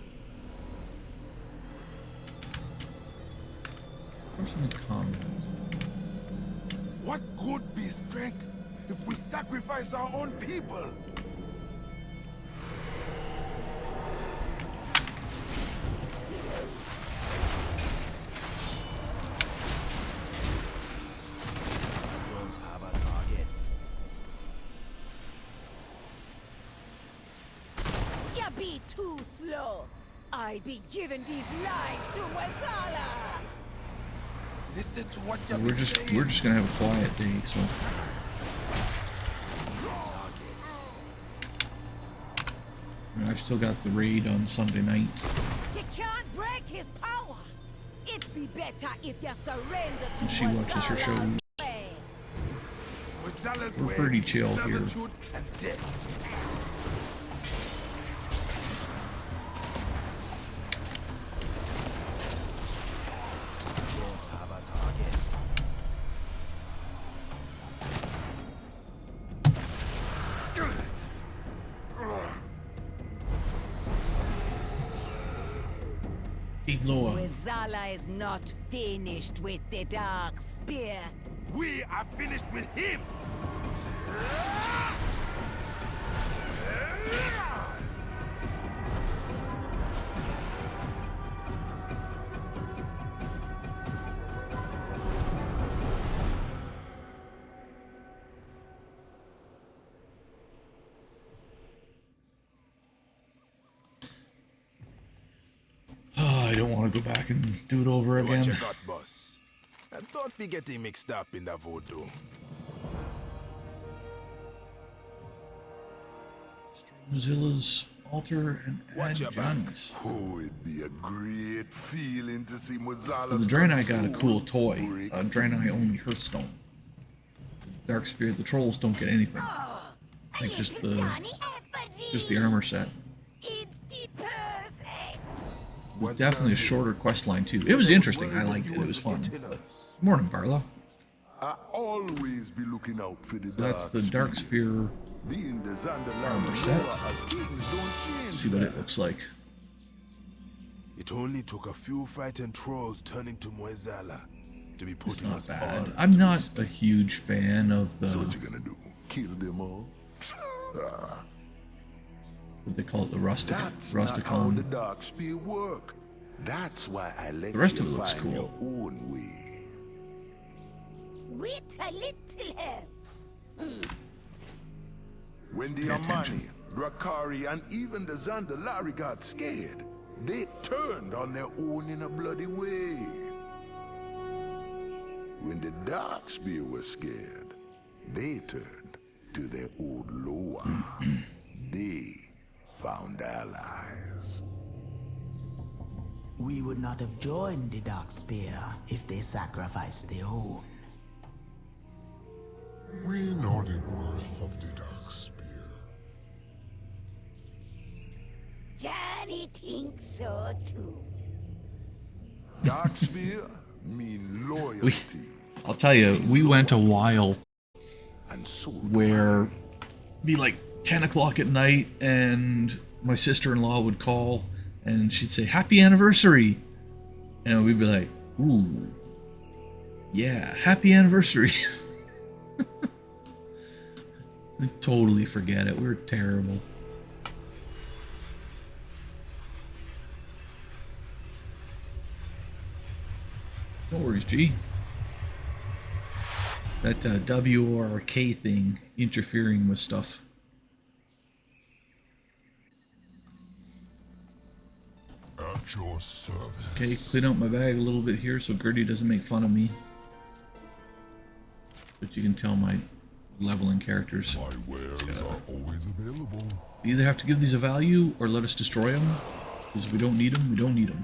Where's the combat? What good be strength if we sacrifice our own people? Don't have a target. You be too slow. I be giving these lives to Wazala. Listen to what you We're just gonna have a quiet day, so I've still got the raid on Sunday night. You can't break his power. It'd be better if you surrender to And she watches her shows. We're pretty chill here. Keep lower. Wazala is not finished with the dark spear. We are finished with him! I don't want to go back and do it over What again. you got, boss? And don't be getting mixed up in the voodoo. Mozilla's altar and add Johnny's. Oh, it'd be a great feeling to see So Mozala's the Draenei got a cool toy. Draenei only Hearthstone. Dark Spirit, the trolls don't get anything. I think just the armor set. It was definitely a shorter quest line too. It was interesting. I liked it. It was fun. Morning, Barla. I always be looking out for the So that's the Dark Spear Being the armor set. Let's see what it looks like. It only took a few frightened trolls turning to Moezala to be putting us Bad. all. I'm not a huge fan of the. So what you gonna do? Kill them all? What they call it, the That's not how the rusticon. dark spear work. That's why I let The rest you of it looks find cool. your own way. Wait a little help. When the Pay Amani, attention. Drakari, and even the Zandalari got scared, they turned on their own in a bloody way. When the dark spear was scared, they turned to their old Loa. They found allies. We would not have joined the dark spear if they sacrificed their own. We know the worth of the dark spear. Johnny thinks so too. Dark spear mean loyalty. I'll tell you, we went a while And so where be like 10 o'clock at night and my sister-in-law would call and she'd say happy anniversary, and we'd be like, ooh, yeah, happy anniversary. I totally forget it. We're terrible. No worries, G. That WRK thing interfering with stuff. At your service. Okay, clean out my bag a little bit here so Gertie doesn't make fun of me. But you can tell my leveling characters. My wares are always available. You either have to give these a value or let us destroy them. Because if we don't need them, we don't need them.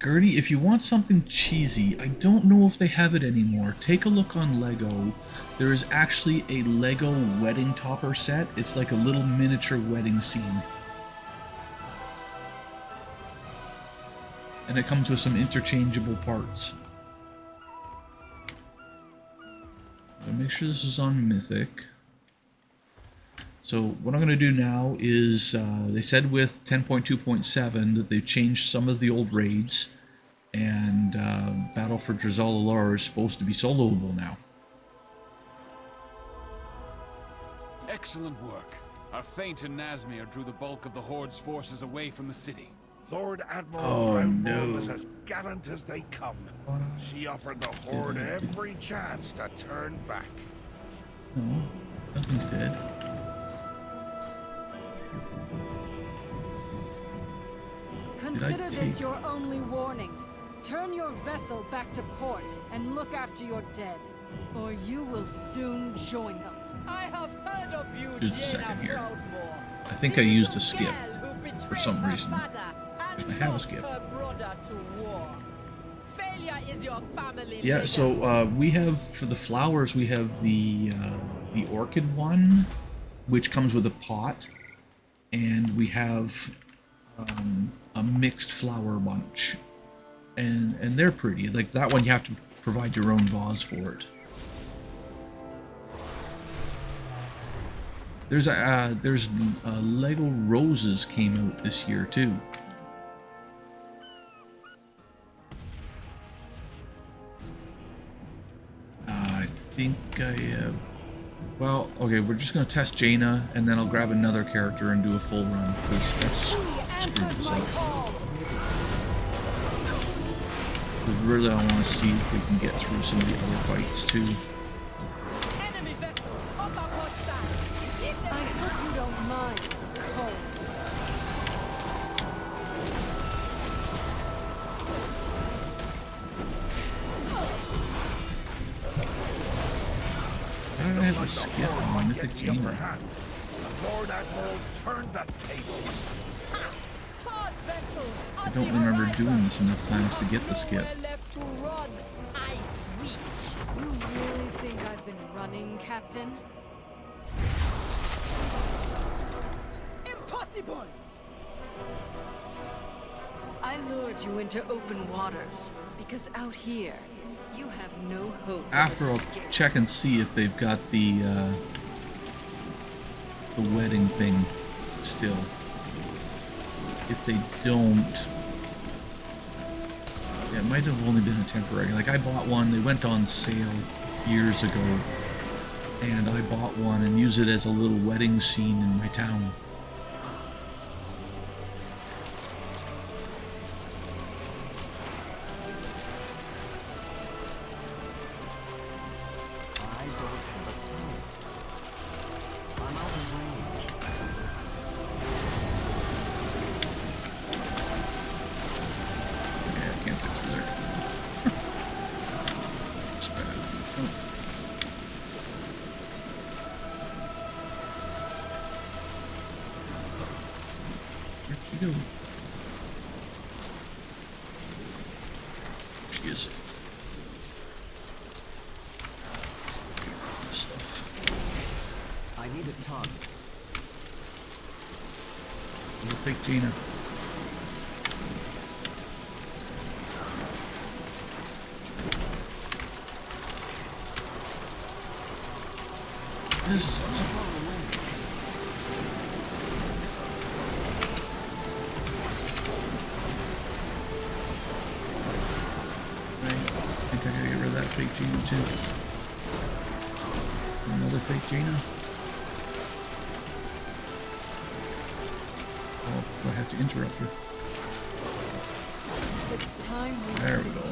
Gertie, if you want something cheesy, I don't know if they have it anymore. Take a look on Lego. There is actually a Lego wedding topper set. It's like a little miniature wedding scene. And it comes with some interchangeable parts. So make sure this is on Mythic. So what I'm going to do now is, they said with 10.2.7 that they've changed some of the old raids, and Battle for Drazalalar is supposed to be soloable now. Excellent work. Our feint in Nazmir drew the bulk of the Horde's forces away from the city. Lord Admiral Brownmore was as gallant as they come. She offered the Horde every chance to turn back. No, nothing's dead. Consider this your only warning. Turn your vessel back to port and look after your dead, or you will soon join them. I have heard of you, Just a second here. I think I used a skip for some reason. I have a skip. Yeah, so we have, for the flowers, we have the orchid one, which comes with a pot, and we have a mixed flower bunch, and they're pretty. Like that one, you have to provide your own vase for it. There's Lego roses came out this year too. I think I have. Well, okay, we're just gonna test Jaina, and then I'll grab another character and do a full run, because that's screwed us up. Because really, I want to see if we can get through some of the other fights too. I hope you don't mind the cold. Why did I have a skip on my Mythic Jaina? Lord Admiral turned the tables. I don't remember doing this enough times to get the skip. You really think I've been running, Captain? Impossible! I lured you into open waters, because out here, you have no hope of After I'll escape. check and see if they've got the wedding thing still. If they don't, yeah, it might have only been a temporary. Like I bought one, they went on sale years ago, and I bought one and used it as a little wedding scene in my town. Gina. This is awesome. Right. I think I gotta get rid of that fake Gina too. Another fake Gina. Oh, do I have to interrupt her? There we go.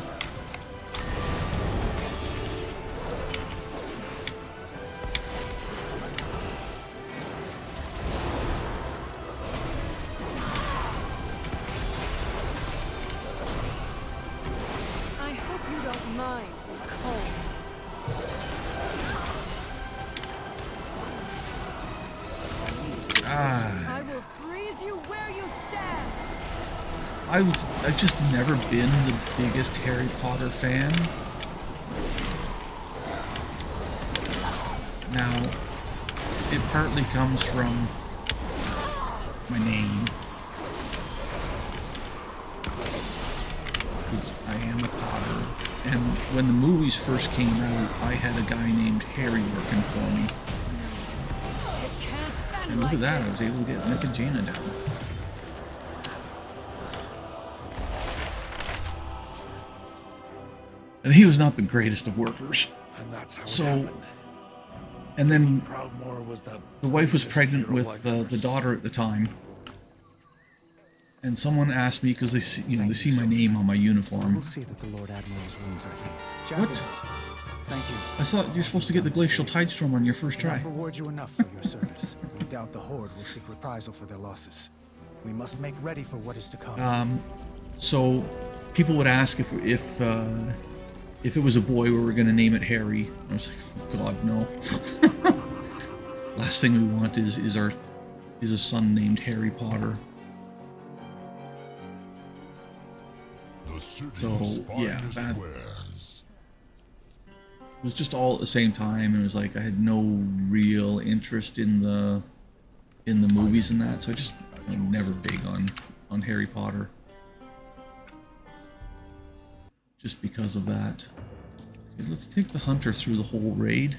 I hope you don't mind the cold. I will freeze you where you stand. I've just never been the biggest Harry Potter fan. Now, it partly comes from my name. Because I am a Potter. And when the movies first came out, I had a guy named Harry working for me. And look at that, I was able to get Mythic Jaina down. And he was not the greatest of workers. And that's how so, it happened. And then Proudmoore was the wife was pregnant with the daughter at the time. And someone asked me, because they see, they see my name on my uniform. We'll see that the Lord Admiral's wounds are healed. What? Thank you. I thought you're supposed to get the Glacial Tidestorm on your first try. I'll reward you enough for your service. We doubt the Horde will seek reprisal for their losses. We must make ready for what is to come. So people would ask if it was a boy, we were going to name it Harry. I was like, oh God, no. Last thing we want is a son named Harry Potter. So yeah, that it was just all at the same time. It was like I had no real interest in the movies and that, so I just never big on Harry Potter. Just because of that. Okay, let's take the hunter through the whole raid.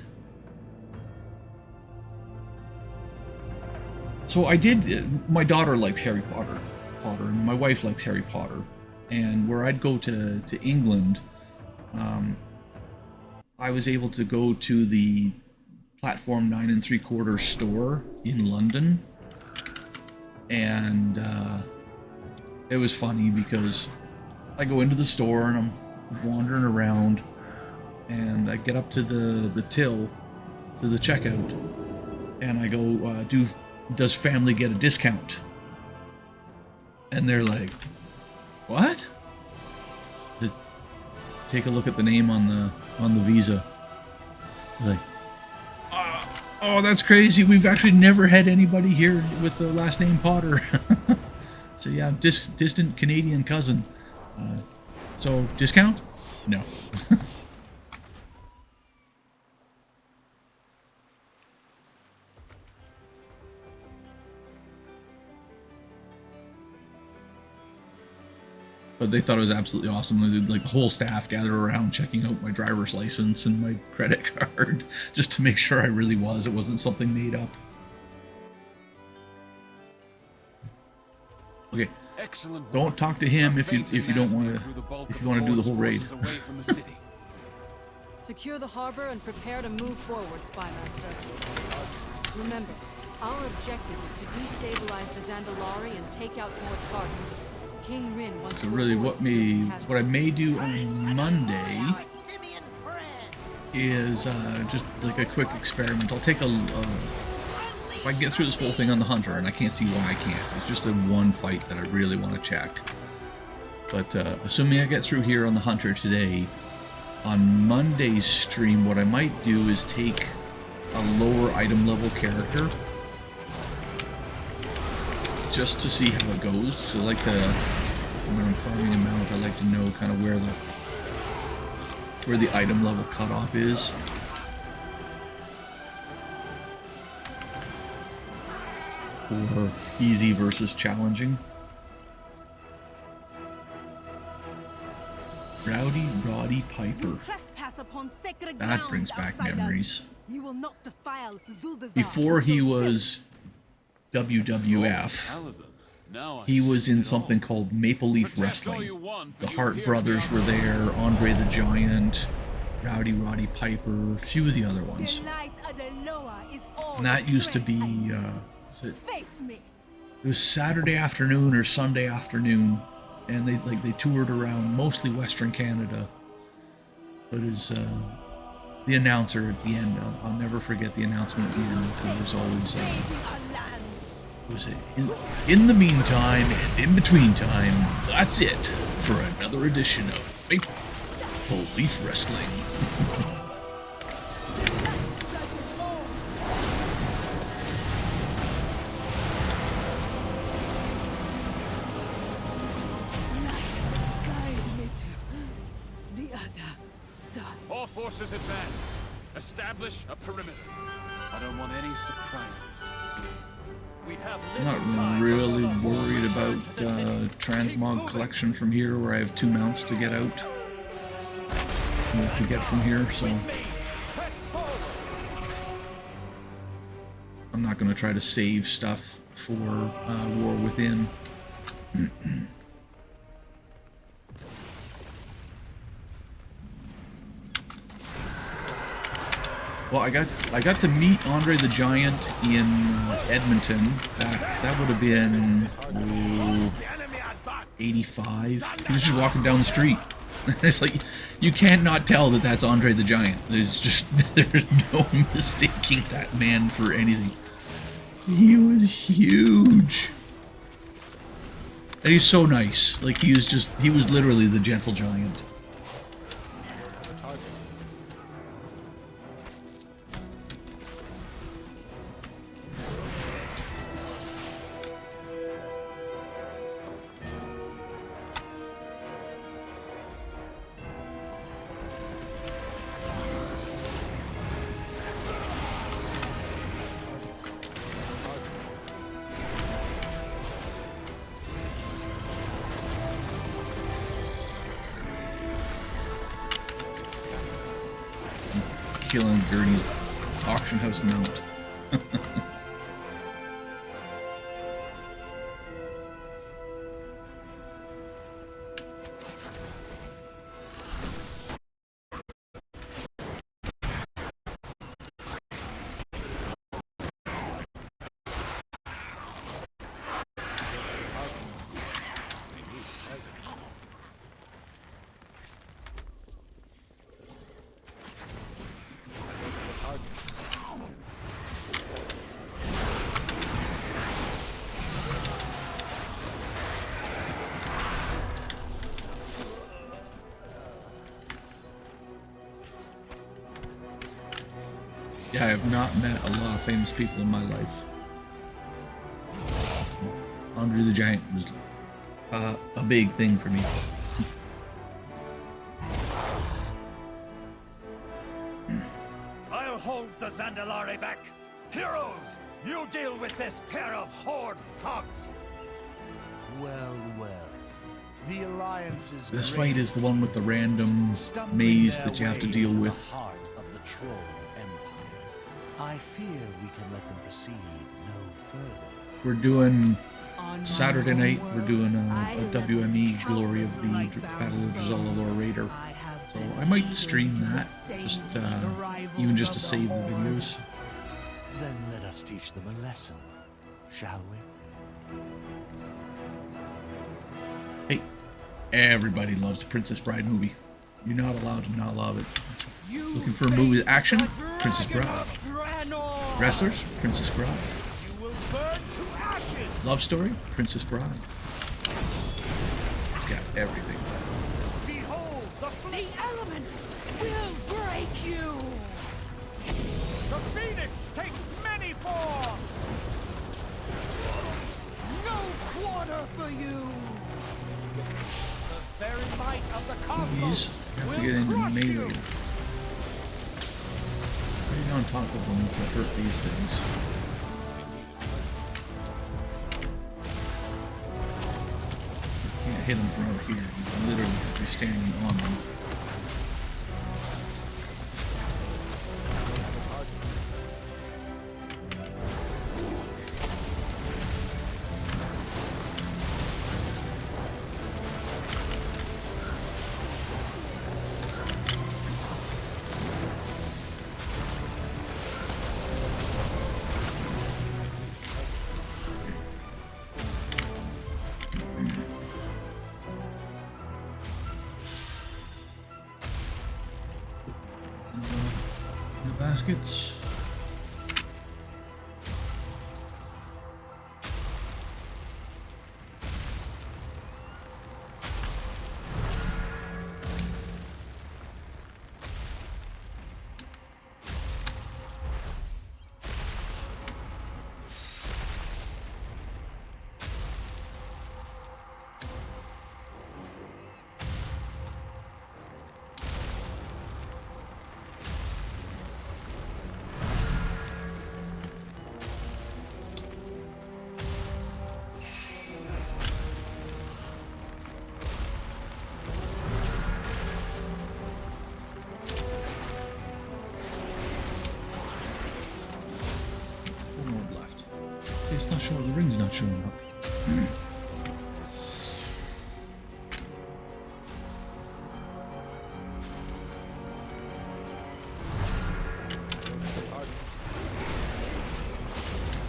So I did. My daughter likes Harry Potter, and my wife likes Harry Potter. And where I'd go to England, I was able to go to the Platform 9 3/4 store in London, and it was funny because I go into the store and I'm wandering around, and I get up to the till, to the checkout, and I go, does family get a discount? And they're like, what? Take a look at the name on the visa. Like, oh, that's crazy. We've actually never had anybody here with the last name Potter. So yeah, distant Canadian cousin. So discount? No. But they thought it was absolutely awesome. Like the whole staff gathered around checking out my driver's license and my credit card just to make sure I really was. It wasn't something made up. Okay. Excellent. Don't talk to him if you don't want to do the whole raid. Secure the harbor and prepare to move forward, Spymaster. Remember, our objective is to destabilize the Zandalari and take out more targets. King Rin wants So really what I may do on Monday is just like a quick experiment. I'll take if I get through this whole thing on the Hunter, and I can't see why I can't. It's just the one fight that I really want to check. But assuming I get through here on the Hunter today, on Monday's stream, what I might do is take a lower item level character just to see how it goes. So like when I'm farming them out, I like to know kind of where the item level cutoff is. Or easy versus challenging. Roddy Piper. That brings back memories. Before he was WWF, he was in something called Maple Leaf Wrestling. The Hart brothers were there, Andre the Giant, Roddy Piper, a few of the other ones. And that used to be, it was Saturday afternoon or Sunday afternoon and they toured around mostly Western Canada. But as the announcer at the end, I'll never forget the announcement at the end. It was always in the meantime and in between time. That's it for another edition of Maple Leaf Wrestling. All forces advance. Establish a perimeter. I don't want any surprises. We have I'm not really worried about transmog collection from here, where I have 2 mounts to get out. To get from here, so I'm not going to try to save stuff for War Within. Well, I got to meet Andre the Giant in Edmonton back. That would have been 85. He was just walking down the street. It's like you can't not tell that that's Andre the Giant. There's no mistaking that man for anything. He was huge, and he's so nice. Like he was literally the gentle giant. Killing Gurney's auction house mount. Yeah, I have not met a lot of famous people in my life. Andre the Giant was a big thing for me. I'll hold the Zandalari back. Heroes, you deal with this pair of horde thugs. Well. The Alliance is This fight is the one with the random maze that you have to deal with. The heart of the Troll Empire. I fear we can let them proceed no further. We're doing Saturday night. We're doing a WME Glory of the Battle of Drizzt Raider. So I might stream that, just even just to save the videos. Then let us teach them a lesson, shall we? Hey, everybody loves the Princess Bride movie. You're not allowed to not love it. So, looking for a movie with action? Princess Bride. Wrestlers? Princess Bride. Love story? Princess Bride. It's got everything. Behold, the elements will break you! The Phoenix takes many forms! No quarter for you! The very might of the cosmos Have to get into melee. Right on top of them to hurt these things. You can't hit them from over here. You literally have to be standing on them. The baskets. It's not showing, the ring's not showing up.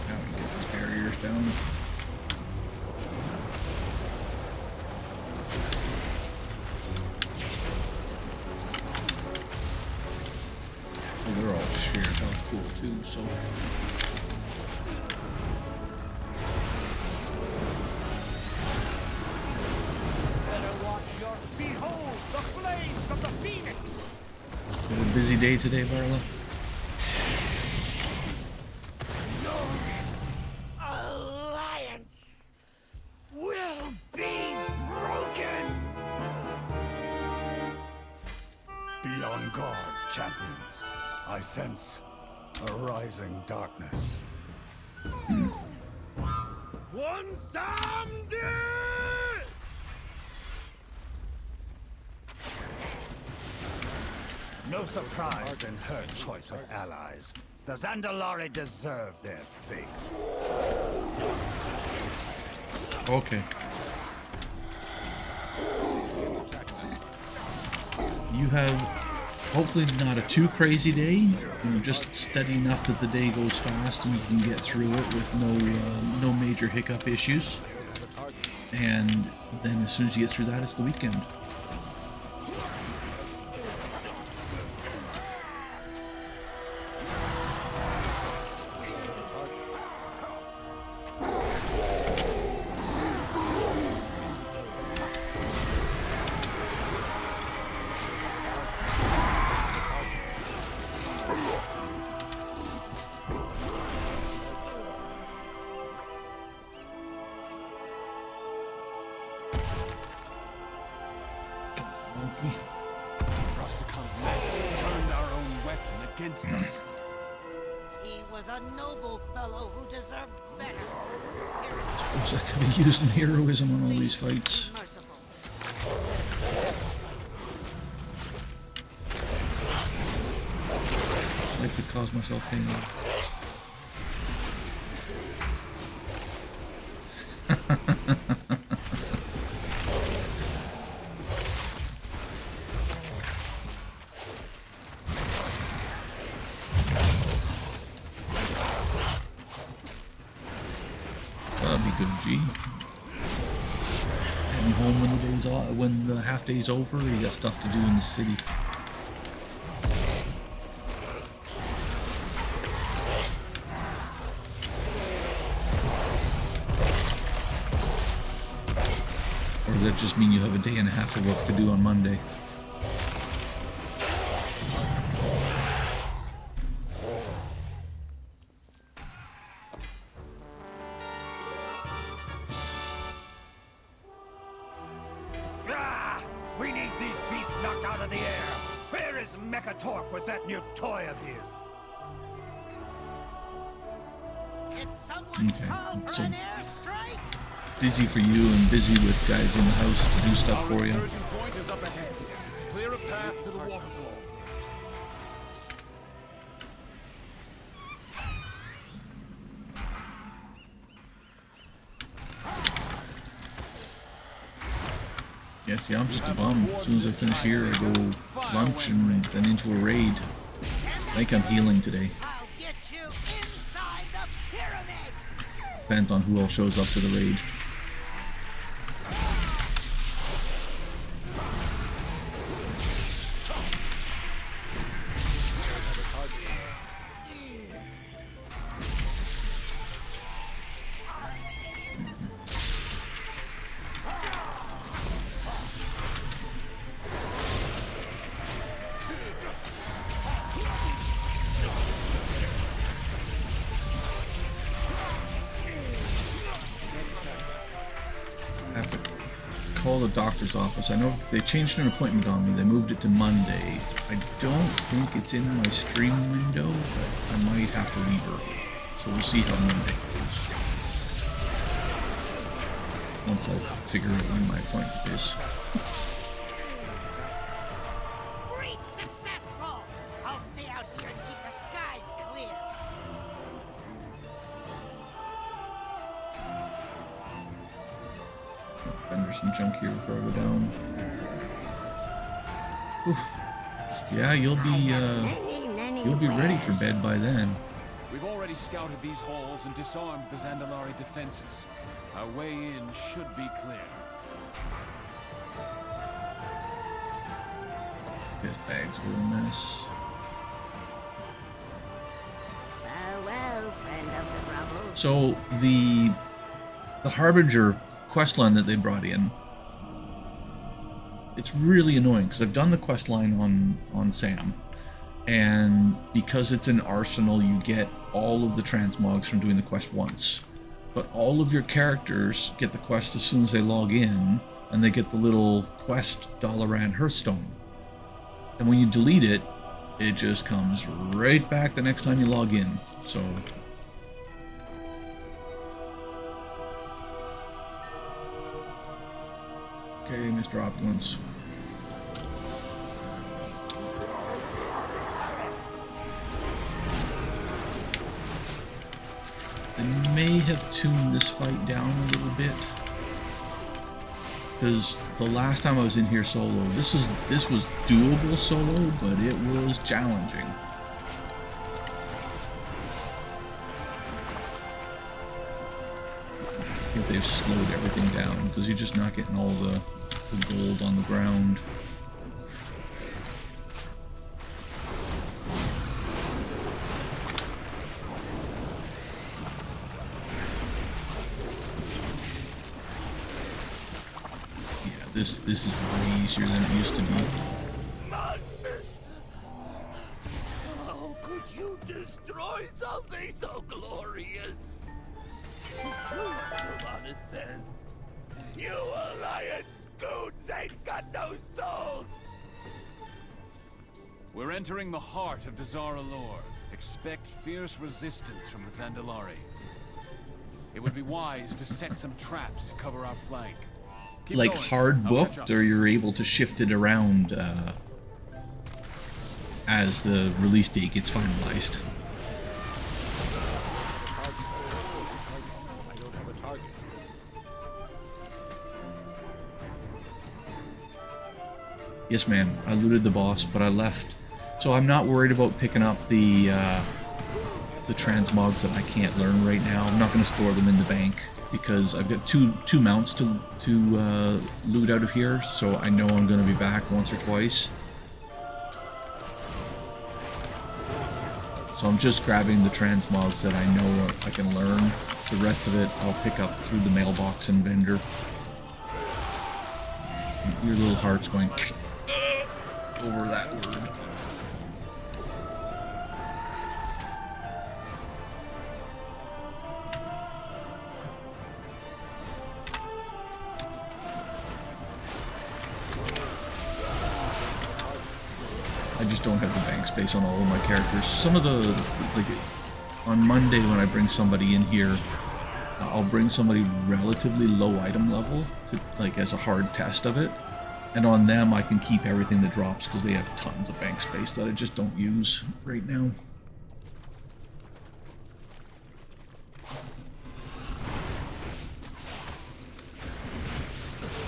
Now we get these barriers down. Oh, they're all shared. That was cool too, so. Behold the flames of the Phoenix! Been a busy day today, Varla. Your alliance will be broken! Be on guard, champions. I sense a rising darkness. One someday! No surprise in her choice of allies. The Zandalari deserve their fate. Okay. You have hopefully not a too crazy day. You're just steady enough that the day goes fast and you can get through it with no major hiccup issues. And then as soon as you get through that, it's the weekend. Frosticon's magic has turned our own weapon against us. He was a noble fellow who deserved better. Suppose I could be using heroism on all these fights. I could cause myself pain. That'd be good, G. Heading home when the day's off, when the half day's over. You got stuff to do in the city. Or does that just mean you have a day and a half of work to do on Monday? We need these beasts knocked out of the air! Where is Mechatork with that new toy of his? Okay, so busy for you and busy with guys in the house to do stuff for you. Emerging point is up ahead. Clear a path to the waterfall. Yeah, see, I'm just a bum. As soon as I finish here, I go lunch and then into a raid. I think I'm healing today. Depends on who else shows up to the raid. the doctor's office. I know they changed an appointment on me. They moved it to Monday. I don't think it's in my stream window, but I might have to leave early. So we'll see how Monday goes. Once I figure out when my appointment is. Breach successful! I'll stay out here and keep the skies clear. There's some junk here before I go down. Oof. Yeah, you'll be ready for bed by then. We've already scouted these halls and disarmed the Zandalari defenses. Our way in should be clear. This bag's a real mess. Farewell, friend of the rubble. So the Harbinger questline that they brought in, it's really annoying because I've done the questline on Sam, and because it's an arsenal, you get all of the transmogs from doing the quest once. But all of your characters get the quest as soon as they log in, and they get the little quest Dalaran Hearthstone. And when you delete it, it just comes right back the next time you log in. So okay, Mr. Opulence. I may have tuned this fight down a little bit, because the last time I was in here solo, this was doable solo, but it was challenging. I think they've slowed everything down because you're just not getting all the gold on the ground. This is way easier than it used to be. Monsters! How could you destroy something so glorious? Romana says, you Alliance goons ain't got no souls! We're entering the heart of Dazara Lore. Expect fierce resistance from the Zandalari. It would be wise to set some traps to cover our flank. Keep like going. hard booked, or you're able to shift it around as the release date gets finalized. I don't have a target. Yes, ma'am. I looted the boss, but I left. So I'm not worried about picking up the transmogs that I can't learn right now. I'm not going to store them in the bank, because I've got two mounts to loot out of here, so I know I'm going to be back once or twice. So I'm just grabbing the transmogs that I know I can learn. The rest of it I'll pick up through the mailbox and vendor. Your little heart's going over that word. I just don't have the bank space on all of my characters. Some of the, like, on Monday when I bring somebody in here, I'll bring somebody relatively low item level, to, like, as a hard test of it. And on them I can keep everything that drops because they have tons of bank space that I just don't use right now.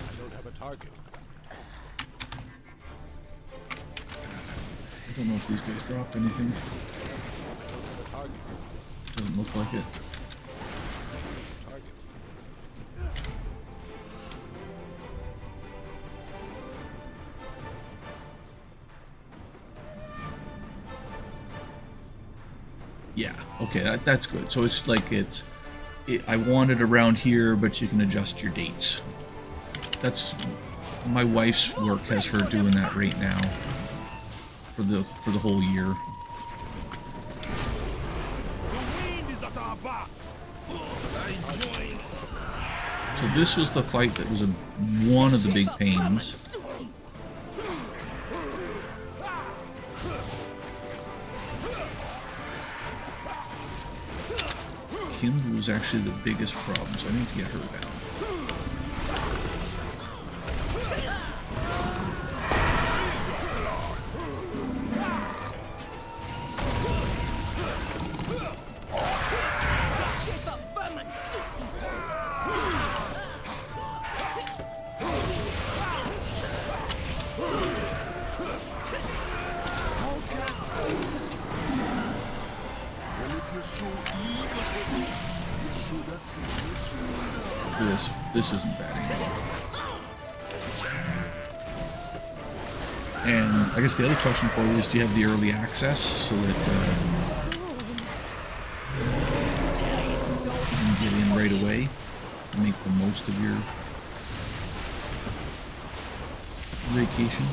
I don't have a target. I don't know if these guys dropped anything. Doesn't look like it. Yeah, okay, that's good. So it's like I want it around here, but you can adjust your dates. That's my wife's work has her doing that right now for the whole year. The wind is at our backs. I join. So this was the fight that was one of the big pains. Kim was actually the biggest problem, so I need to get her down. This isn't bad anymore. And I guess the other question for you is, do you have the early access so that you can get in right away and make the most of your vacation?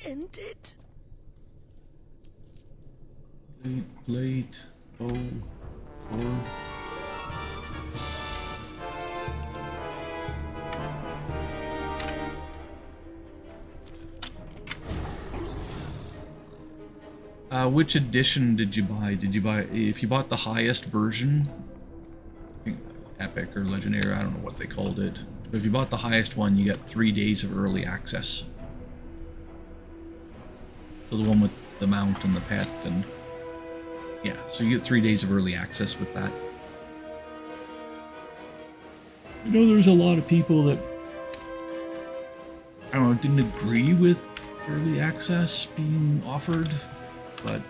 Ended. Late. Oh, 4. Which edition did you buy? Did you buy, if you bought the highest version, I think Epic or Legendary, I don't know what they called it, but if you bought the highest one, you get 3 days of early access. So the one with the mount and the pet, and yeah, so you get 3 days of early access with that. I know there's a lot of people that, I don't know, didn't agree with early access being offered, but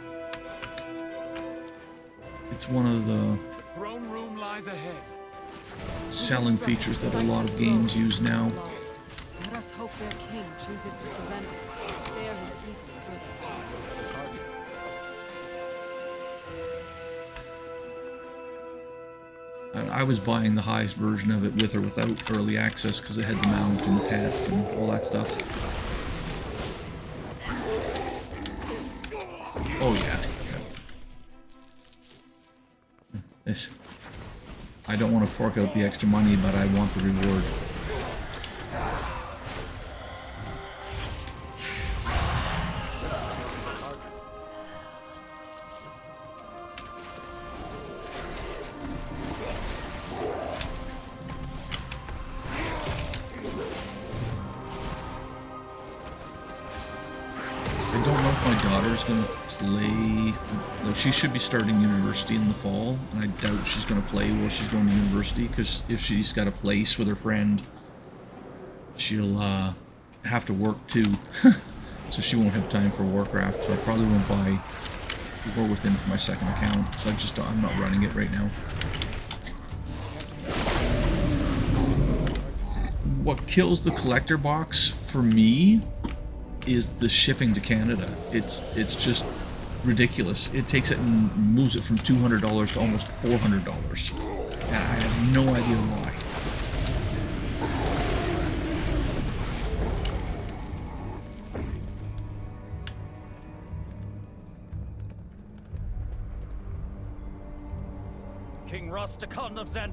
it's one of the throne room lies ahead. Selling features that a lot of games use now. Let us hope their king chooses to surrender and spare his people good. And I was buying the highest version of it with or without early access because it had the mount and the pet and all that stuff. Oh yeah. This. I don't want to fork out the extra money, but I want the reward. I don't know if my daughter's gonna play. Like, she should be starting university in the fall, and I doubt she's gonna play while she's going to university, because if she's got a place with her friend, she'll have to work too. So she won't have time for Warcraft. So I probably won't buy War Within for my second account. So I'm not running it right now. What kills the collector box for me is the shipping to Canada. It's just ridiculous. It takes it and moves it from $200 to almost $400. And I have no idea why.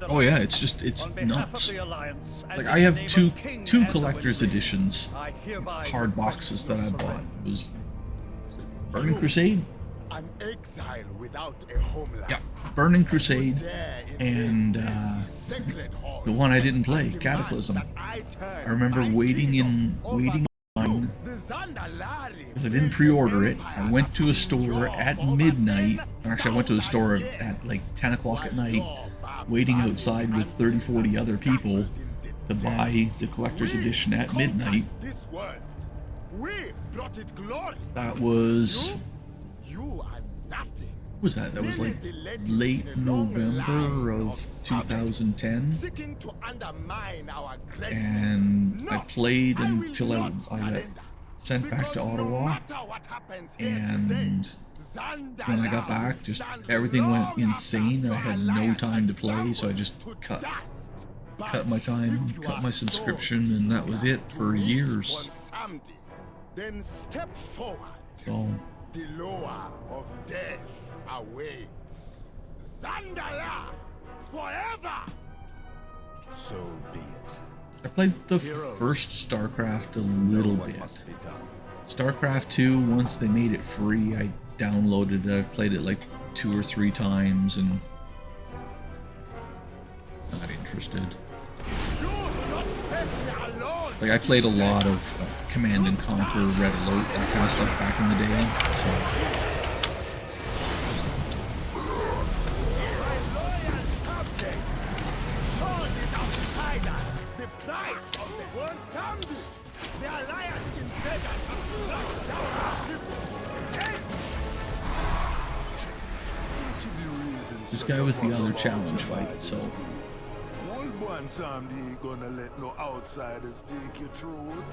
Oh yeah, it's nuts. Like, I have two collector's editions, hard boxes that I bought. It was Burning Crusade. An exile without a homeland. Yeah, Burning Crusade, and the one I didn't play, Cataclysm. I remember waiting in line because I didn't pre-order it. I went to a store at midnight. Actually, I went to the store at like 10 o'clock at night, waiting outside with 30-40 other people to buy the collector's edition at midnight. That was... What was that? That was like late November of 2010. And I played until I got sent back to Ottawa. And when I got back, just everything went insane and I had no time to play, so I just cut my time, cut my subscription, and that was it for years. Then step forward. So The lower of death awaits. Zandala! Forever! So be it. I played the Heroes, first StarCraft a little what bit. must be done. StarCraft 2, once they made it free, I downloaded it. I've played it like 2 or 3 times and not interested. Like I played a lot of Command and Conquer, Red Alert, that kind of stuff back in the day. So The price of the one sounded. The alliance invaders have struck down our people. this guy was the other challenge fight, so Old one Samdi ain't gonna let no outsiders take you through.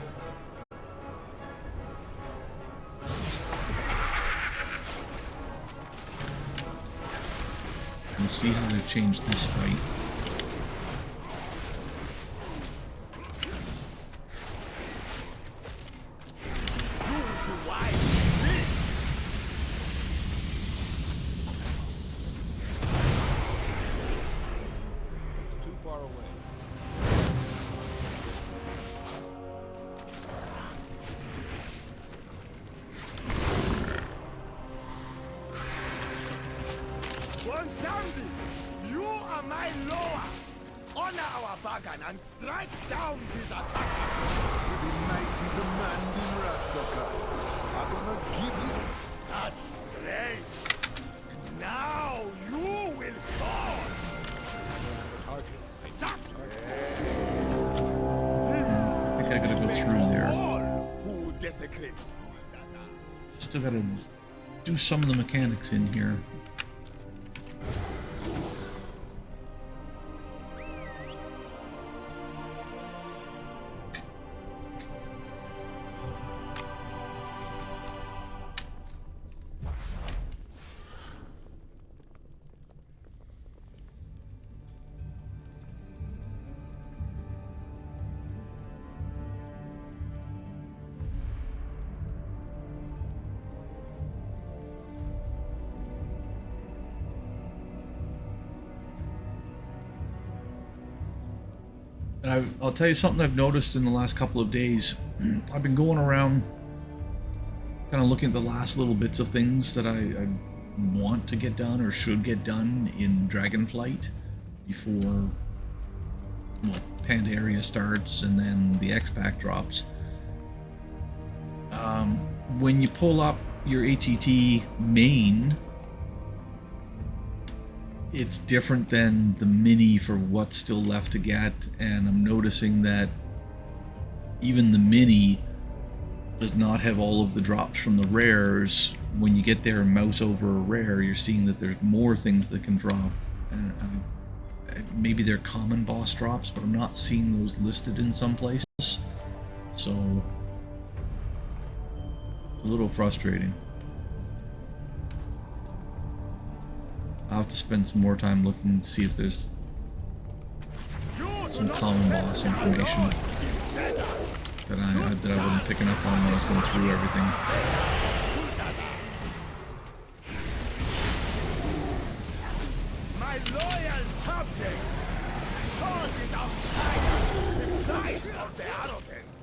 we'll see how they've changed this fight. Too far away. One Zambi, you are my lower. Honor our bargain and strike down these attackers. The mighty commanding Rastaka. I'm gonna give you Such strength. Now you will fall. Suck. I think I gotta go through there. Who desecrate Still gotta do some of the mechanics in here. And I'll tell you something I've noticed in the last couple of days. I've been going around kind of looking at the last little bits of things that I want to get done or should get done in Dragonflight before, well, Pandaria starts and then the X-Pack drops. When you pull up your ATT main, it's different than the mini for what's still left to get, and I'm noticing that even the mini does not have all of the drops from the rares. When you get there and mouse over a rare, you're seeing that there's more things that can drop, and maybe they're common boss drops, but I'm not seeing those listed in some places, so it's a little frustrating. I'll have to spend some more time looking to see if there's some common boss information that I wasn't picking up on when I was going through everything. My loyal subjects, sword is outside the price of their arrogance.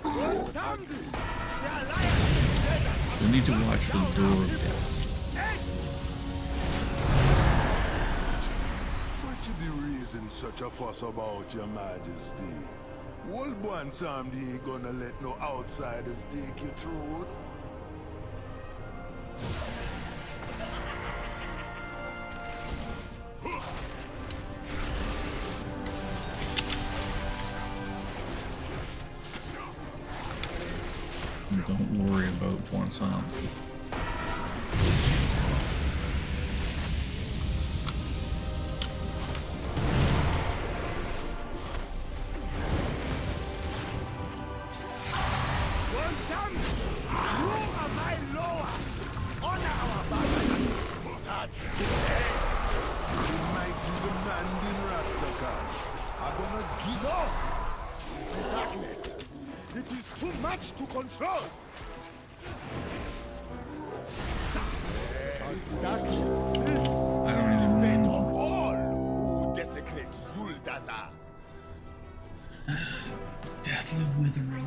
One Zambi, the alliance. You'll need to watch for the door of death. What you be raising such a fuss about, your majesty? Old one Samdi ain't gonna let no outsiders take you through. Don't worry about Poisson. much to control! Does darkness this? I don't even Fate know. of all who desecrate Zuldazar. Deathly withering.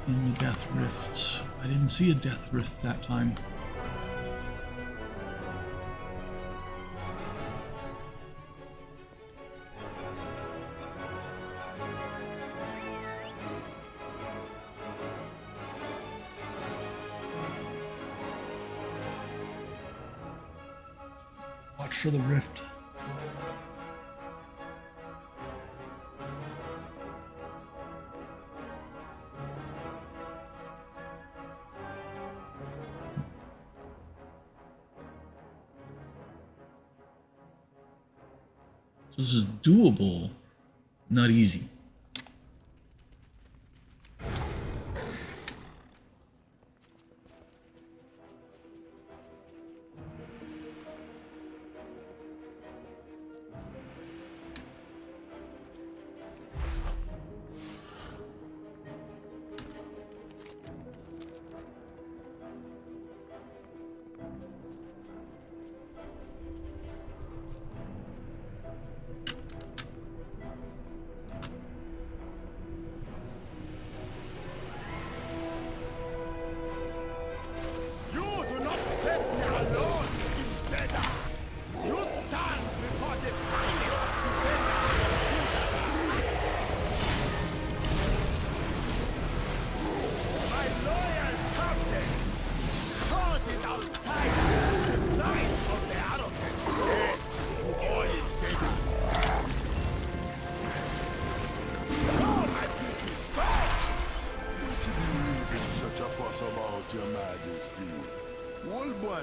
In the Death Rifts. I didn't see a Death Rift that time. Watch for the rift. So this is doable, not easy.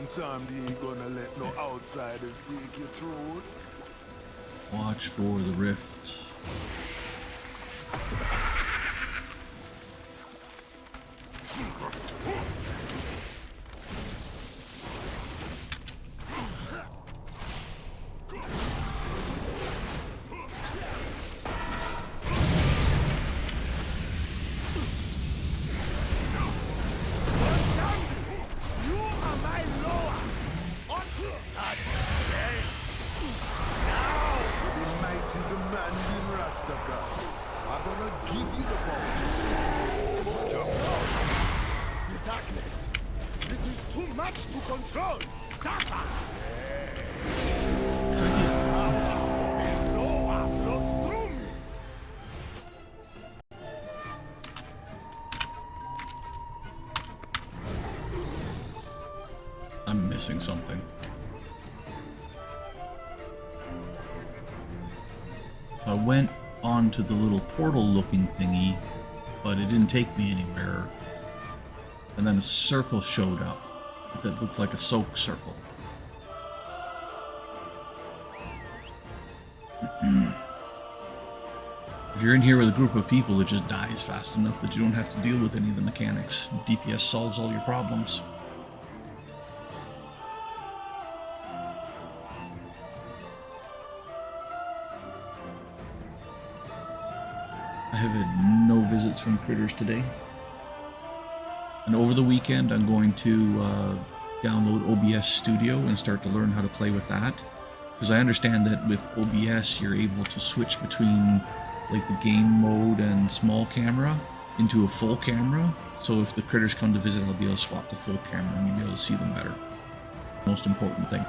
Somebody ain't gonna let no outsiders take your throne. Watch for the rifts. I'm missing something. I went onto the little portal looking thingy, but it didn't take me anywhere. And then a circle showed up that looked like a soak circle. If you're in here with a group of people, it just dies fast enough that you don't have to deal with any of the mechanics. DPS solves all your problems. I have had no visits from critters today. And over the weekend, I'm going to download OBS Studio and start to learn how to play with that. Because I understand that with OBS, you're able to switch between like the game mode and small camera into a full camera. So if the critters come to visit, I'll be able to swap to full camera and you'll be able to see them better. Most important thing.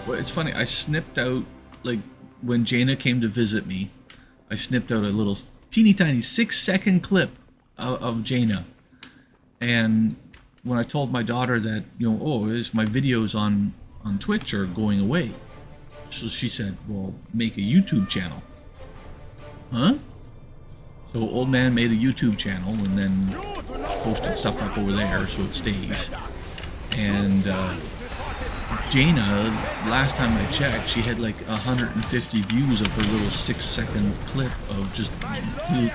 Well, it's funny. I snipped out, like, when Jaina came to visit me, I snipped out a little teeny tiny 6-second clip of Jaina. And when I told my daughter that, you know, oh, my videos on Twitch are going away. So she said, well, make a YouTube channel. Huh? So old man made a YouTube channel and then posted stuff up over there so it stays. And Jaina, last time I checked, she had like 150 views of her little 6-second clip of just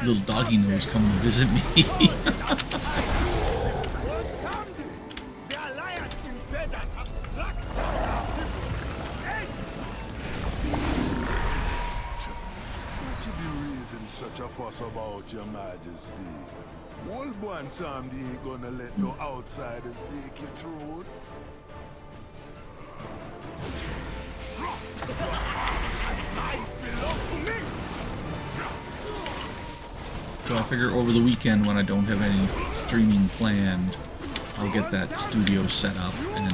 little doggy nose coming to visit me. Such a fuss about your majesty. Old one Sam ain't gonna let no outsiders take you through. So I figure over the weekend when I don't have any streaming planned, I'll get that studio set up and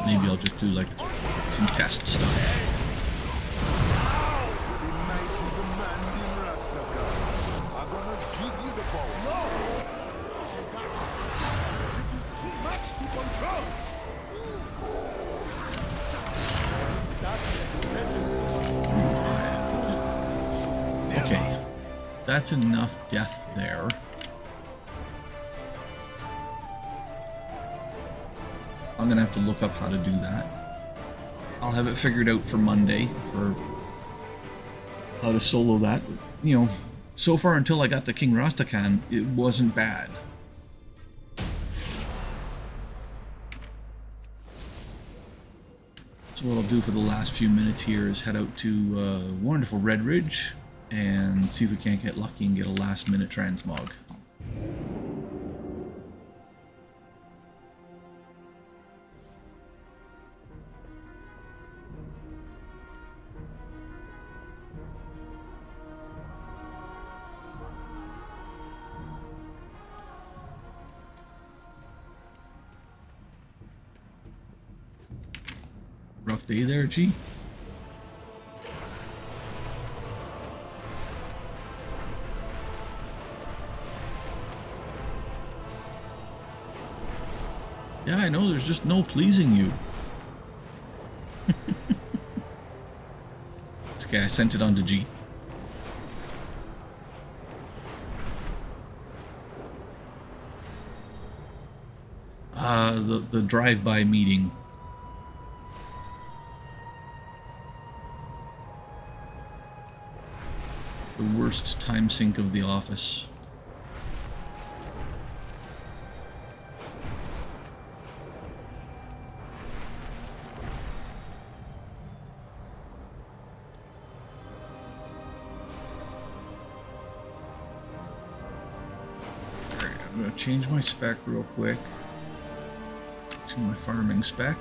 maybe I'll just do like some test stuff. Okay, that's enough death there. I'm gonna have to look up how to do that. I'll have it figured out for Monday for how to solo that. You know, so far until I got to King Rastakhan, it wasn't bad. So what I'll do for the last few minutes here is head out to wonderful Redridge and see if we can't get lucky and get a last minute transmog. Rough day there, G? Yeah, I know, there's just no pleasing you. It's okay, I sent it on to G. The drive-by meeting. The worst time sink of the office. Alright, I'm gonna change my spec real quick to my farming spec.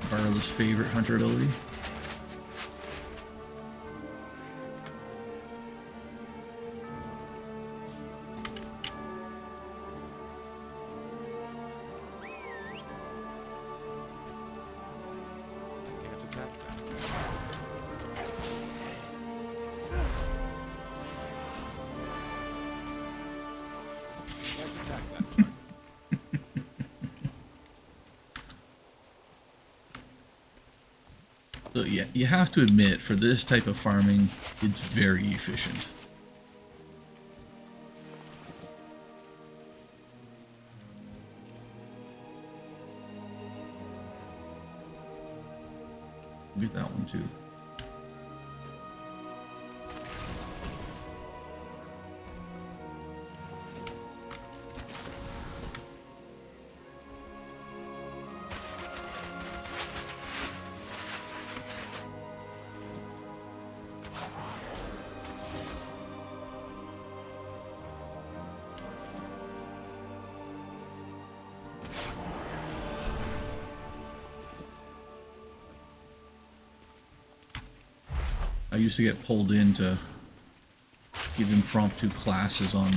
Carla's favorite hunter ability. So yeah, you have to admit, for this type of farming, it's very efficient. Get that one too. I used to get pulled into give impromptu classes on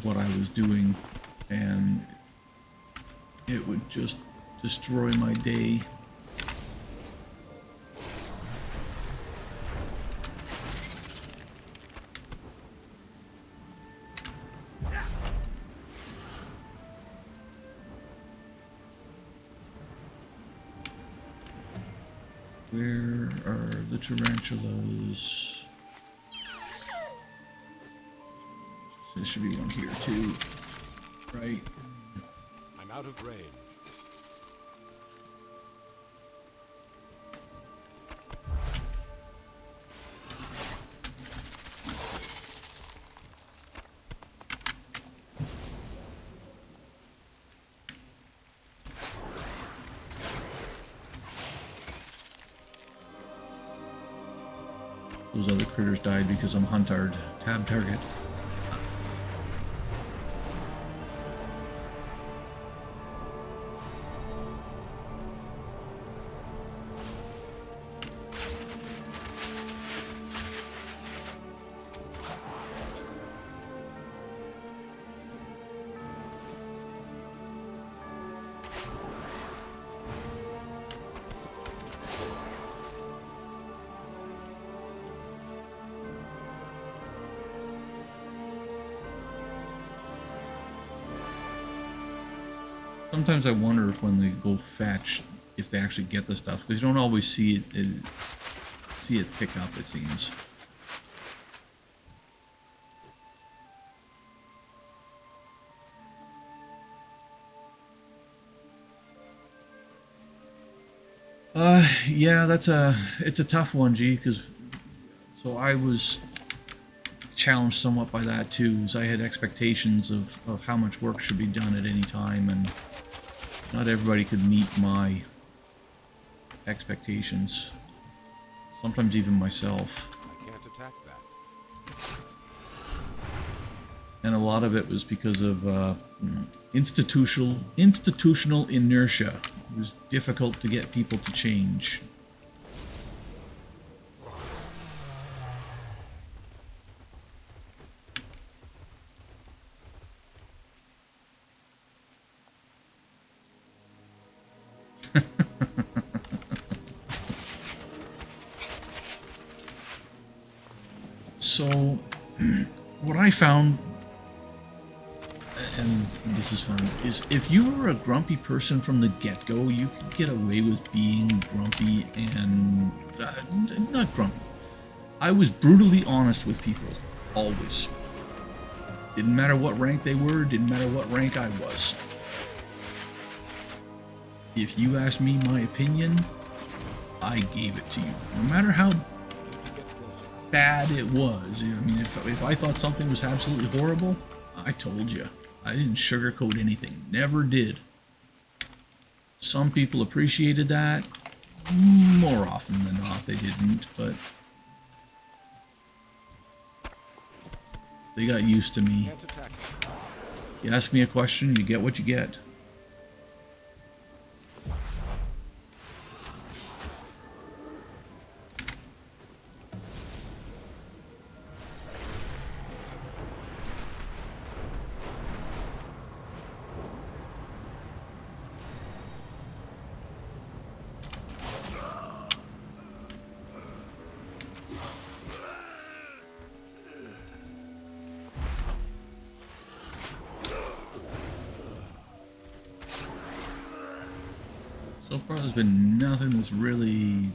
what I was doing, and it would just destroy my day. Where are the tarantulas? There should be one here too, right? I'm out of range. Those other critters died because I'm huntard. Tab target. Sometimes I wonder if when they go fetch, if they actually get the stuff, because you don't always see it pick up, it seems. Yeah, it's a tough one, G, because so I was challenged somewhat by that too, as I had expectations of how much work should be done at any time, and not everybody could meet my expectations. Sometimes even myself. I can't attack that. And a lot of it was because of institutional inertia. It was difficult to get people to change. So, what I found, and this is fun, is if you were a grumpy person from the get-go, you could get away with being grumpy and... not grumpy. I was brutally honest with people, always. Didn't matter what rank they were, didn't matter what rank I was. If you asked me my opinion, I gave it to you. No matter how bad it was. I mean, if I thought something was absolutely horrible, I told you. I didn't sugarcoat anything. Never did. Some people appreciated that. More often than not, they didn't, but they got used to me. You ask me a question, you get what you get. So far, there's been nothing that's really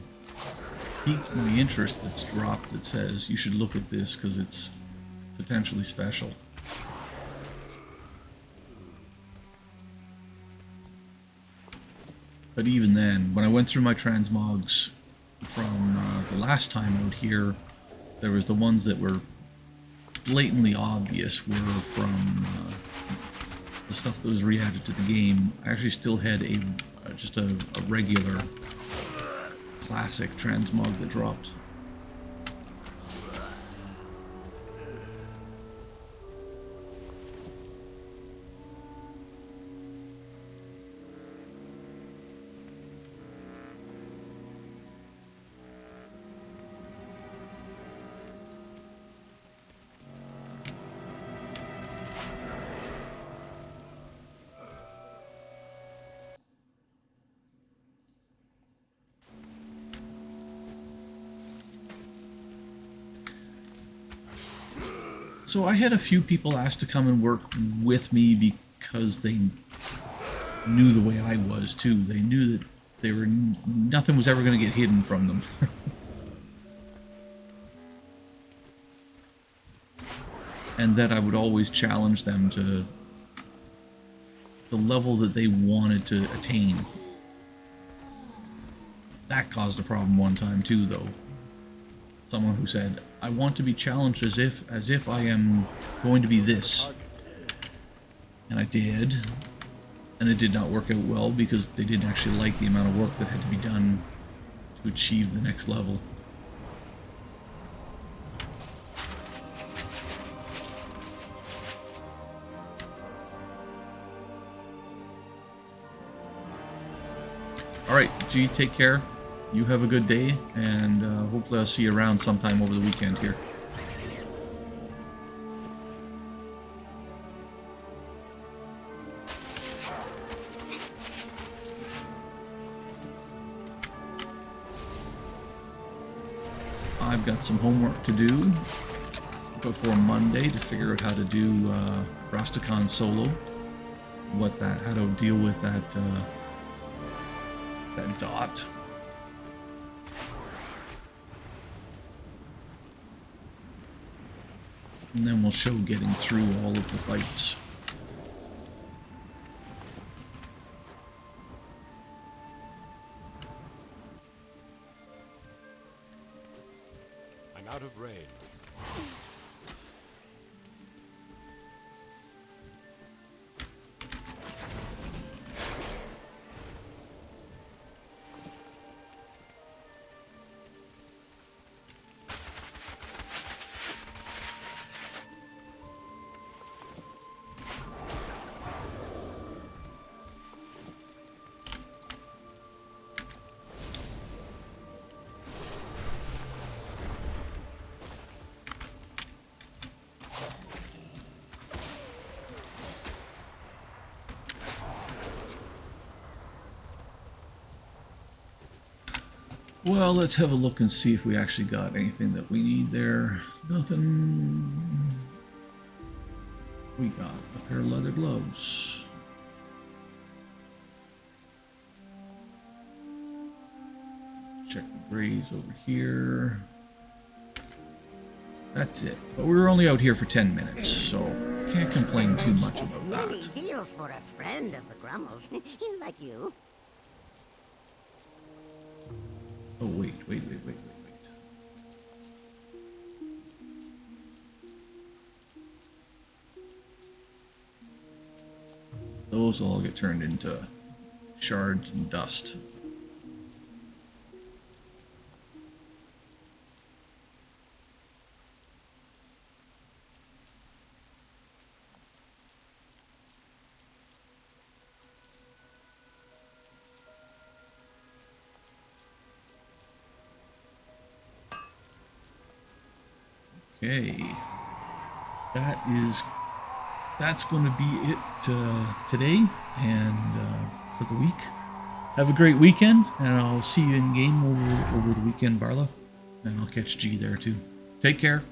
piqued my interest that's dropped that says you should look at this because it's potentially special. But even then, when I went through my transmogs from the last time out here, there was the ones that were blatantly obvious were from the stuff that was re-added to the game. I actually still had just a regular classic transmog that dropped. So I had a few people ask to come and work with me because they knew the way I was too. They knew that nothing was ever going to get hidden from them. And that I would always challenge them to the level that they wanted to attain. That caused a problem one time too, though. Someone who said, I want to be challenged as if I am going to be this. And I did. And it did not work out well because they didn't actually like the amount of work that had to be done to achieve the next level. Alright, G, take care. You have a good day, and hopefully I'll see you around sometime over the weekend here. I've got some homework to do before Monday to figure out how to do Rastakhan solo. How to deal with that dot. And then we'll show getting through all of the fights. I'm out of rain. Well, let's have a look and see if we actually got anything that we need there. Nothing. We got a pair of leather gloves. Check the grays over here. That's it. But we were only out here for 10 minutes, so can't complain too much about that. Many deals for a friend of the Grummles, like you. Oh, wait. Those all get turned into shards and dust. Okay, that's going to be it today and for the week. Have a great weekend, and I'll see you in game over the weekend, Barla, and I'll catch G there too. Take care.